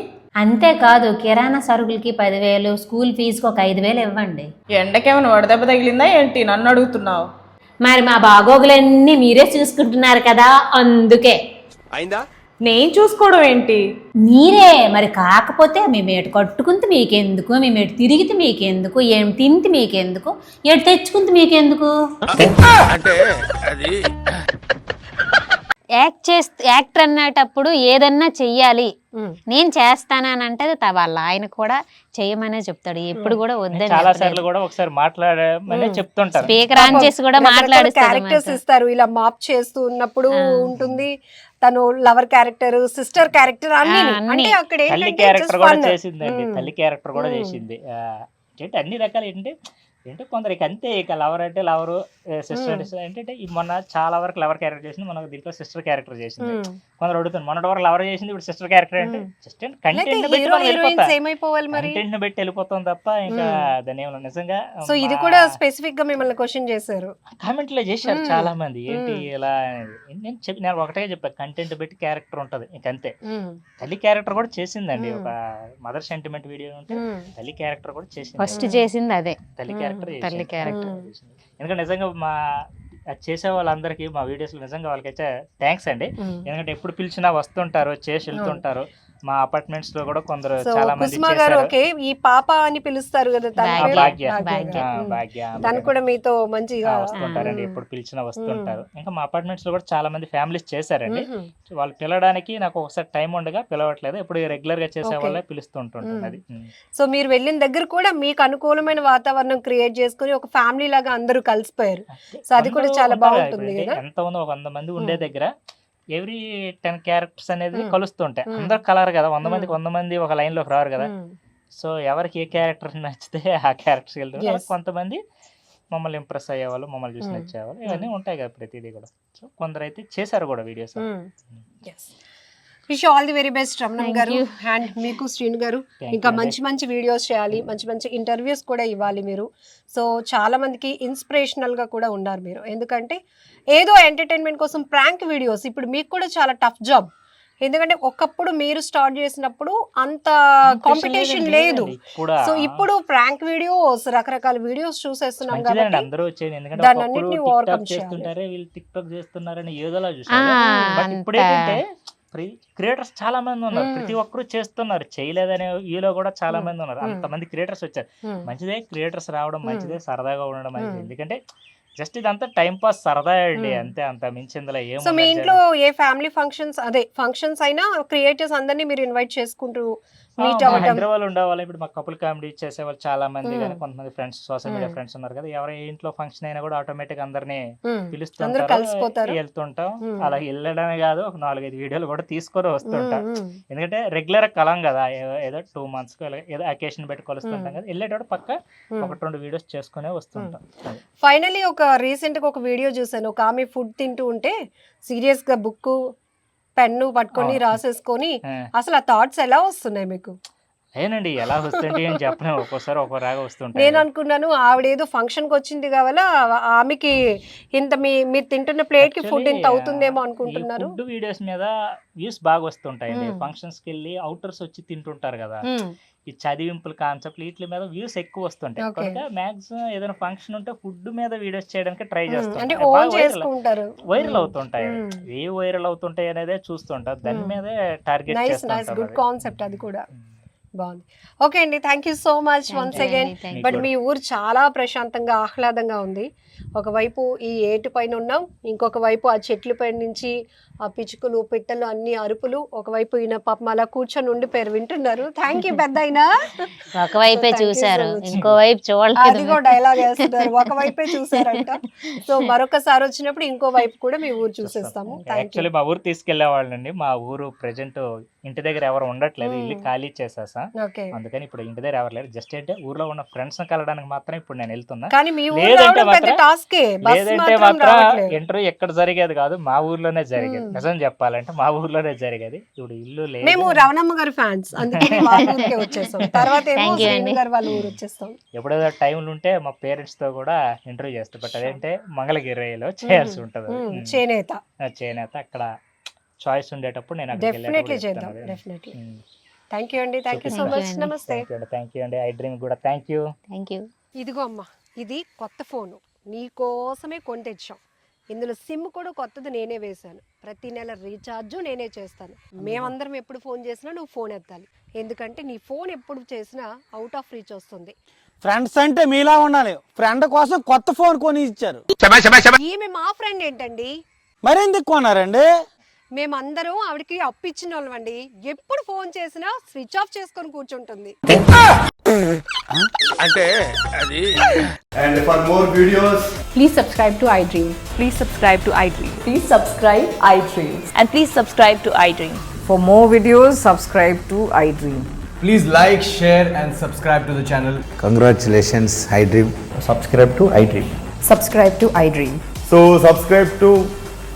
అంతేకాదు కిరాణా సరుకులకి 10,000, స్కూల్ ఫీజుకి ఒక 5,000 ఇవ్వండి. ఎండకేమైనా వడదెబ్బ తగిలిందా ఏంటి నన్ను అడుగుతున్నావు? మరి మా బాగోగులన్నీ మీరే చూసుకుంటున్నారు కదా, అందుకే. అయిందా? నేను చూసుకోవడం ఏంటి? మీరే మరి, కాకపోతే మేము ఎటు కట్టుకుంటే మీకెందుకు, మేము ఎటు తిరిగితే మీకెందుకు, ఏం తింటే మీకెందుకు, ఎటు తెచ్చుకుంటే మీకెందుకు. అంటే అది యాక్టర్ అన్నటప్పుడు ఏదన్నా చెయ్యాలి, నేను చేస్తానని అంటే వాళ్ళ ఆయన కూడా చెయ్యమనే చెప్తాడు, ఎప్పుడు కూడా వద్దని. చాలా సార్లు కూడా ఒకసారి మాట్లాడమని చెప్తుంటారు, స్పీకర్ ఆన్ చేసి కూడా క్యారెక్టర్స్ ఇస్తారు. ఇలా మాప్ చేస్తూ ఉన్నప్పుడు ఉంటుంది, తను లవర్ క్యారెక్టర్, సిస్టర్ క్యారెక్టర్, అన్ని అక్కడ తల్లి క్యారెక్టర్ కూడా చేసిందండి. తల్లి క్యారెక్టర్ కూడా చేసింది. అన్ని రకాలు ఏంటంటే కొందరికి అంతే, ఇక లవర్ అంటే లవరు, సిస్టర్ ఏంటంటే మొన్న చాలా వరకు లవర్ క్యారెక్టర్ చేసింది, మనకు దీంట్లో సిస్టర్ క్యారెక్టర్ చేసింది. కొందరు అడుగుతుంది, మొన్నటి వరకు లవర్ చేసింది, ఇప్పుడు సిస్టర్ క్యారెక్టర్ అంటే జస్ట్ కంటెంట్ పెట్టి వెళ్ళిపోతాం తప్ప ఇంకా దాని ఏమన్నా నిజంగా. సో ఇది కూడా స్పెసిఫిక్ గా మిమ్మల్ని క్వశ్చన్ చేశారు, కామెంట్ లో చేశారు చాలా మంది, ఏంటి ఇలా. నేను ఒకటే చెప్పా, కంటెంట్ పెట్టి క్యారెక్టర్ ఉంటది ఇంకంతే. తల్లి క్యారెక్టర్ కూడా చేసిందండి, ఒక మదర్ సెంటిమెంట్ వీడియో ఉంటే తల్లి క్యారెక్టర్ కూడా చేసింది. ఫస్ట్ చేసింది అదే తల్లి క్యారెక్టర్. ఎందుకంటే నిజంగా మా చేసే వాళ్ళందరికీ మా వీడియోస్ లో నిజంగా వాళ్ళకైతే థ్యాంక్స్ అండి. ఎందుకంటే ఎప్పుడు పిలిచినా వస్తుంటారు, చేసి వెళ్తుంటారు. మా అపార్ట్మెంట్స్ లో కూడా కొందరు చాలా మంది చేశారు. ఈ పాప అని పిలుస్తారు కదా, తను కూడా మీతో మంచిగా వస్తుంటారండి, ఎప్పుడు పిలిచినా వస్తుంటారు. ఇంకా మా అపార్ట్మెంట్స్ లో కూడా చాలా మంది ఫ్యామిలీస్ చేశారండి. వాళ్ళు పిలవడానికి నాకు ఒకసారి టైం ఉండగా పిలవట్లేదు, ఎప్పుడు రెగ్యులర్ గా చేసే వాళ్ళే పిలుస్తుంటుంది. అది సో మీరు వెళ్ళిన దగ్గర కూడా మీకు అనుకూలమైన వాతావరణం క్రియేట్ చేసుకుని ఒక ఫ్యామిలీ లాగా అందరూ కలిసిపోయారు. సో అది కూడా చాలా బాగుంటుంది. ఎంత ఉందో 100 మంది ఉండే దగ్గర ఎవ్రీ 10 క్యారెక్టర్స్ అనేది కలుస్తుంటాయి. అందరు కలర్ కదా, 100 మందికి 100 మంది ఒక లైన్ లోకి రారు కదా. సో ఎవరికి ఏ క్యారెక్టర్ నచ్చితే ఆ క్యారెక్టర్స్ వెళ్తారు. కొంతమంది మమ్మల్ని ఇంప్రెస్ అయ్యేవాళ్ళు, మమ్మల్ని చూసి నచ్చేవాళ్ళు, ఇవన్నీ ఉంటాయి కదా ప్రతిదీ కూడా. సో కొందరు అయితే చేశారు కూడా videos. Wish all the very best Ramanam గారు అండ్ మీకు శ్రీను గారు. ఇంకా మంచి మంచి వీడియోస్ చేయాలి, మంచి మంచి ఇంటర్వ్యూస్ కూడా ఇవ్వాలి మీరు. సో చాలా మందికి ఇన్స్పిరేషనల్ గా కూడా ఉన్నారు మీరు, ఎందుకంటే ఏదో ఎంటర్టైన్మెంట్ కోసం ప్రాంక్ వీడియోస్ ఇప్పుడు మీకు కూడా చాలా టఫ్ జాబ్. ఎందుకంటే ఒకప్పుడు మీరు స్టార్ట్ చేసినప్పుడు అంత కాంపిటీషన్ లేదు. సో ఇప్పుడు ప్రాంక్ వీడియోస్, రకరకాల వీడియోస్ చూసేస్తున్నాం కాబట్టి అందరూ వచ్చేది. ఎందుకంటే దాన్ని ఓవర్కమ్ చేస్తుంటారే, వీళ్ళు టిక్ టాక్ చేస్తున్నారని ఏదోలా చూసారు. బట్ ఇప్పుడు ఏంటంటే క్రియేటర్స్ చాలా మంది ఉన్నారు, ప్రతి ఒక్కరు చేస్తున్నారు, చేయలేదనే ఈలో కూడా చాలా మంది ఉన్నారు. అంతమంది క్రియేటర్స్ వచ్చారు. మంచిదే క్రియేటర్స్ రావడం, మంచిదే సరదాగా ఉండడం మంచిది. ఎందుకంటే జస్ట్ ఇదంతా టైం పాస్, సరదా అండి, అంతే, అంత మించిందిలా ఏం. సో మీ ఇంట్లో ఏ ఫ్యామిలీ ఫంక్షన్స్ అయినా క్రియేటర్స్ అందరినీ మీరు ఇన్వైట్ చేసుకుంటూ మీట్ అవ్వటం. హైదరాబాద్ ఉండే వాళ్ళు ఇప్పుడు మా కపుల్ కామెడీ చేసే వాళ్ళు చాలా మంది కానీ కొంతమంది ఫ్రెండ్స్ సోషల్ మీడియా ఫ్రెండ్స్ ఉన్నారు కదా, ఎవరి ఇంట్లో ఫంక్షన్ అయినా కూడా ఆటోమేటిక్ అందరినీ అందరూ పిలుస్తుంటారు, కలిసిపోతారు. వెళ్తుంటాం. అలా వెళ్ళడమే కాదు, ఒక 4-5 వీడియోలు కూడా తీసుకొని వస్తుంటాం. ఎందుకంటే రెగ్యులర్ కలం కదా, ఏదో 2 months ఏదో అకేషన్ పెట్టి కొలుస్తుంటాం కదా, వెళ్ళేటప్పుడు పక్క 1-2 వీడియోస్ చేసుకునే వస్తుంటాం. ఫైనలీ రీసెంట్ గా ఒక వీడియో చూసాను, ఒక ఆమె ఫుడ్ తింటూ ఉంటే సీరియస్ గా బుక్ పెన్ను పట్టుకొని రాసేసుకొని, అసలు ఆ థాట్స్ ఎలా వస్తున్నాయి మీకు? ఏనండి ఎలా వస్తుంటే అని చెప్పలేము, ఒక్కోసారి ఒక్కోలాగా వస్తుంటాయి. నేను అనుకున్నాను ఆవిడేదో ఫంక్షన్ కి వచ్చింది కావాలా ఆమెకి ఇంత మీరు తింటున్న ప్లేట్ కి ఫుడ్ ఇంత అవుతుందేమో అనుకుంటున్నారు. ఫుడ్ వీడియోస్ మీద వ్యూస్ బాగా వస్తుంటాయండి. ఫంక్షన్స్ కి వెళ్ళి అవుటర్స్ వచ్చి తింటుంటారు కదా, ఈ చదివింపుల కాన్సెప్ట్ వీటి మీద వ్యూస్ ఎక్కువ వస్తుంటాయి. కనుక మాక్సిమం ఏదైనా ఫంక్షన్ ఉంటే ఫుడ్ మీద వీడియోస్ చేయడానికి ట్రై చేస్తుంటారు. వైరల్ అవుతుంటాయి, ఏ వైరల్ అవుతుంటాయి అనేది చూస్తుంటారు, దాని మీదే టార్గెట్ చేస్తుంటారు. గుడ్ కాన్సెప్ట్, అది కూడా బాగుంది. ఓకే అండి, thank you so much once again. But మీ ఊరు చాలా ప్రశాంతంగా ఆహ్లాదంగా ఉంది. ఒకవైపు ఈ ఏటు పైన ఉన్నాం, ఇంకొక వైపు ఆ చెట్ల పైన నుంచి ఆ పిచ్చుకలు పిట్టలు అన్ని అరుపులు, ఒకవైపు ఈయన పాపం అలా కూర్చొని ఉండి పేరు వింటున్నారు. థ్యాంక్ యూ పెద్ద అయినా. ఒకవైపే చూసారు, ఇంకోవైపు చూడలేదు. అది కూడా డైలాగ్ వేస్తున్నారు, ఒకవైపే చూసారంట. సో మరొకసారి వచ్చినప్పుడు ఇంకో వైపు కూడా మీ ఊరు చూసేస్తాము. యాక్చువల్లీ మా ఊరు తీసుకెళ్లే వాళ్ళండి. మా ఊరు ప్రెజెంట్ ఇంటి దగ్గర ఎవరు ఉండట్లేదు, ఇల్లు ఖాళీ చేసేసా. అందుకని ఇప్పుడు ఇంటి దగ్గర ఎవరు లేరు. జస్ట్ అంటే ఊర్లో ఉన్న ఫ్రెండ్స్ కలవడానికి మాత్రం ఇప్పుడు నేను వెళ్తున్నా. లేదంటే మాత్రం ఇంటర్వ్యూ ఎక్కడ జరిగేది కాదు, మా ఊర్లోనే జరిగేది. నిజం చెప్పాలంటే మా ఊర్లోనే జరిగేది. ఇప్పుడు ఇల్లు లేదు. మేము రవణమ్మ గారి ఫ్యాన్స్, అందుకని వాళ్ళ ఊరికే వచ్చేస్తాం. తర్వాత ఏమో శ్రీను గారు వాళ్ళ ఊరు వచ్చేస్తాం. ఎప్పుడైనా టైంలు ఉంటే మా పేరెంట్స్ తో కూడా ఇంటర్వ్యూ చేస్తాం. బట్ అదేంటే మంగళగిరిలో చేయాల్సి ఉంటది. చేనేత అక్కడ చాయిస్ ఉండేటప్పుడు నేను డెఫినెట్లీ చేద్దాం. డెఫినెట్లీ. థ్యాంక్ యూ అండి, థ్యాంక్ యూ సో మచ్. నమస్తే. థ్యాంక్ యూ అండి. ఐ డ్రీమ్ కూడా థ్యాంక్ యూ. ఇదిగో అమ్మా, ఇది కొత్త ఫోను, నీకోసమే కొని తెచ్చాం. ఇందులో సిమ్ కూడా కొత్తది నేనే వేశాను. ప్రతి నెల రీఛార్జ్ నేనే చేస్తాను. మేమందరం ఎప్పుడు ఫోన్ చేసినా నువ్వు ఫోన్ ఎత్తాలి, ఎందుకంటే నీ ఫోన్ ఎప్పుడు చేసినా అవుట్ ఆఫ్ రీచ్ వస్తుంది. ఫ్రెండ్స్ అంటే మీలా ఉండాలి. ఫ్రెండ్ కోసం కొత్త ఫోన్ కొని ఇచ్చారు. ఈమె మా ఫ్రెండ్ ఏంటండి? మరెందుకు కొన్నారండి? మేమందరం ఆవిడకి అప్పిచ్చిన వాళ్ళమండి. ఎప్పుడు ఫోన్ చేసినా స్విచ్ ఆఫ్ చేసుకొని కూర్చుంటుంది. అంటే అది. And for more videos, please subscribe to iDream. Please subscribe to iDream. Please subscribe iDream. And please subscribe to iDream. For more videos, subscribe to iDream. please like, share and subscribe to the channel. Congratulations, iDream. Subscribe to iDream. Subscribe to iDream. So subscribe to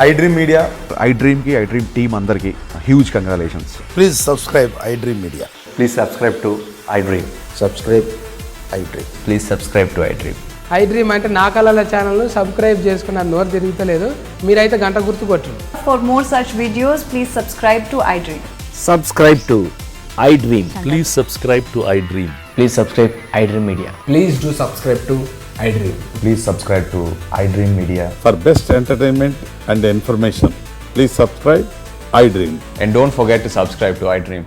iDream Media. iDream ki iDream team andarki huge congratulations. Please subscribe iDream Media. Please subscribe to iDream. Subscribe iDream. Please subscribe to iDream. iDream అంటే నా కళల ఛానల్ను subscribe చేసుకున్న నోరు తిరుగుతలేదు, మీరైతే గంట గుర్తు కొట్టండి. For more such videos, please subscribe to iDream. Subscribe to iDream. Please subscribe to iDream. Please subscribe iDream Media. Please do subscribe to iDream. Please subscribe to iDream Media. For best entertainment and information, please subscribe iDream. And don't forget to subscribe to iDream.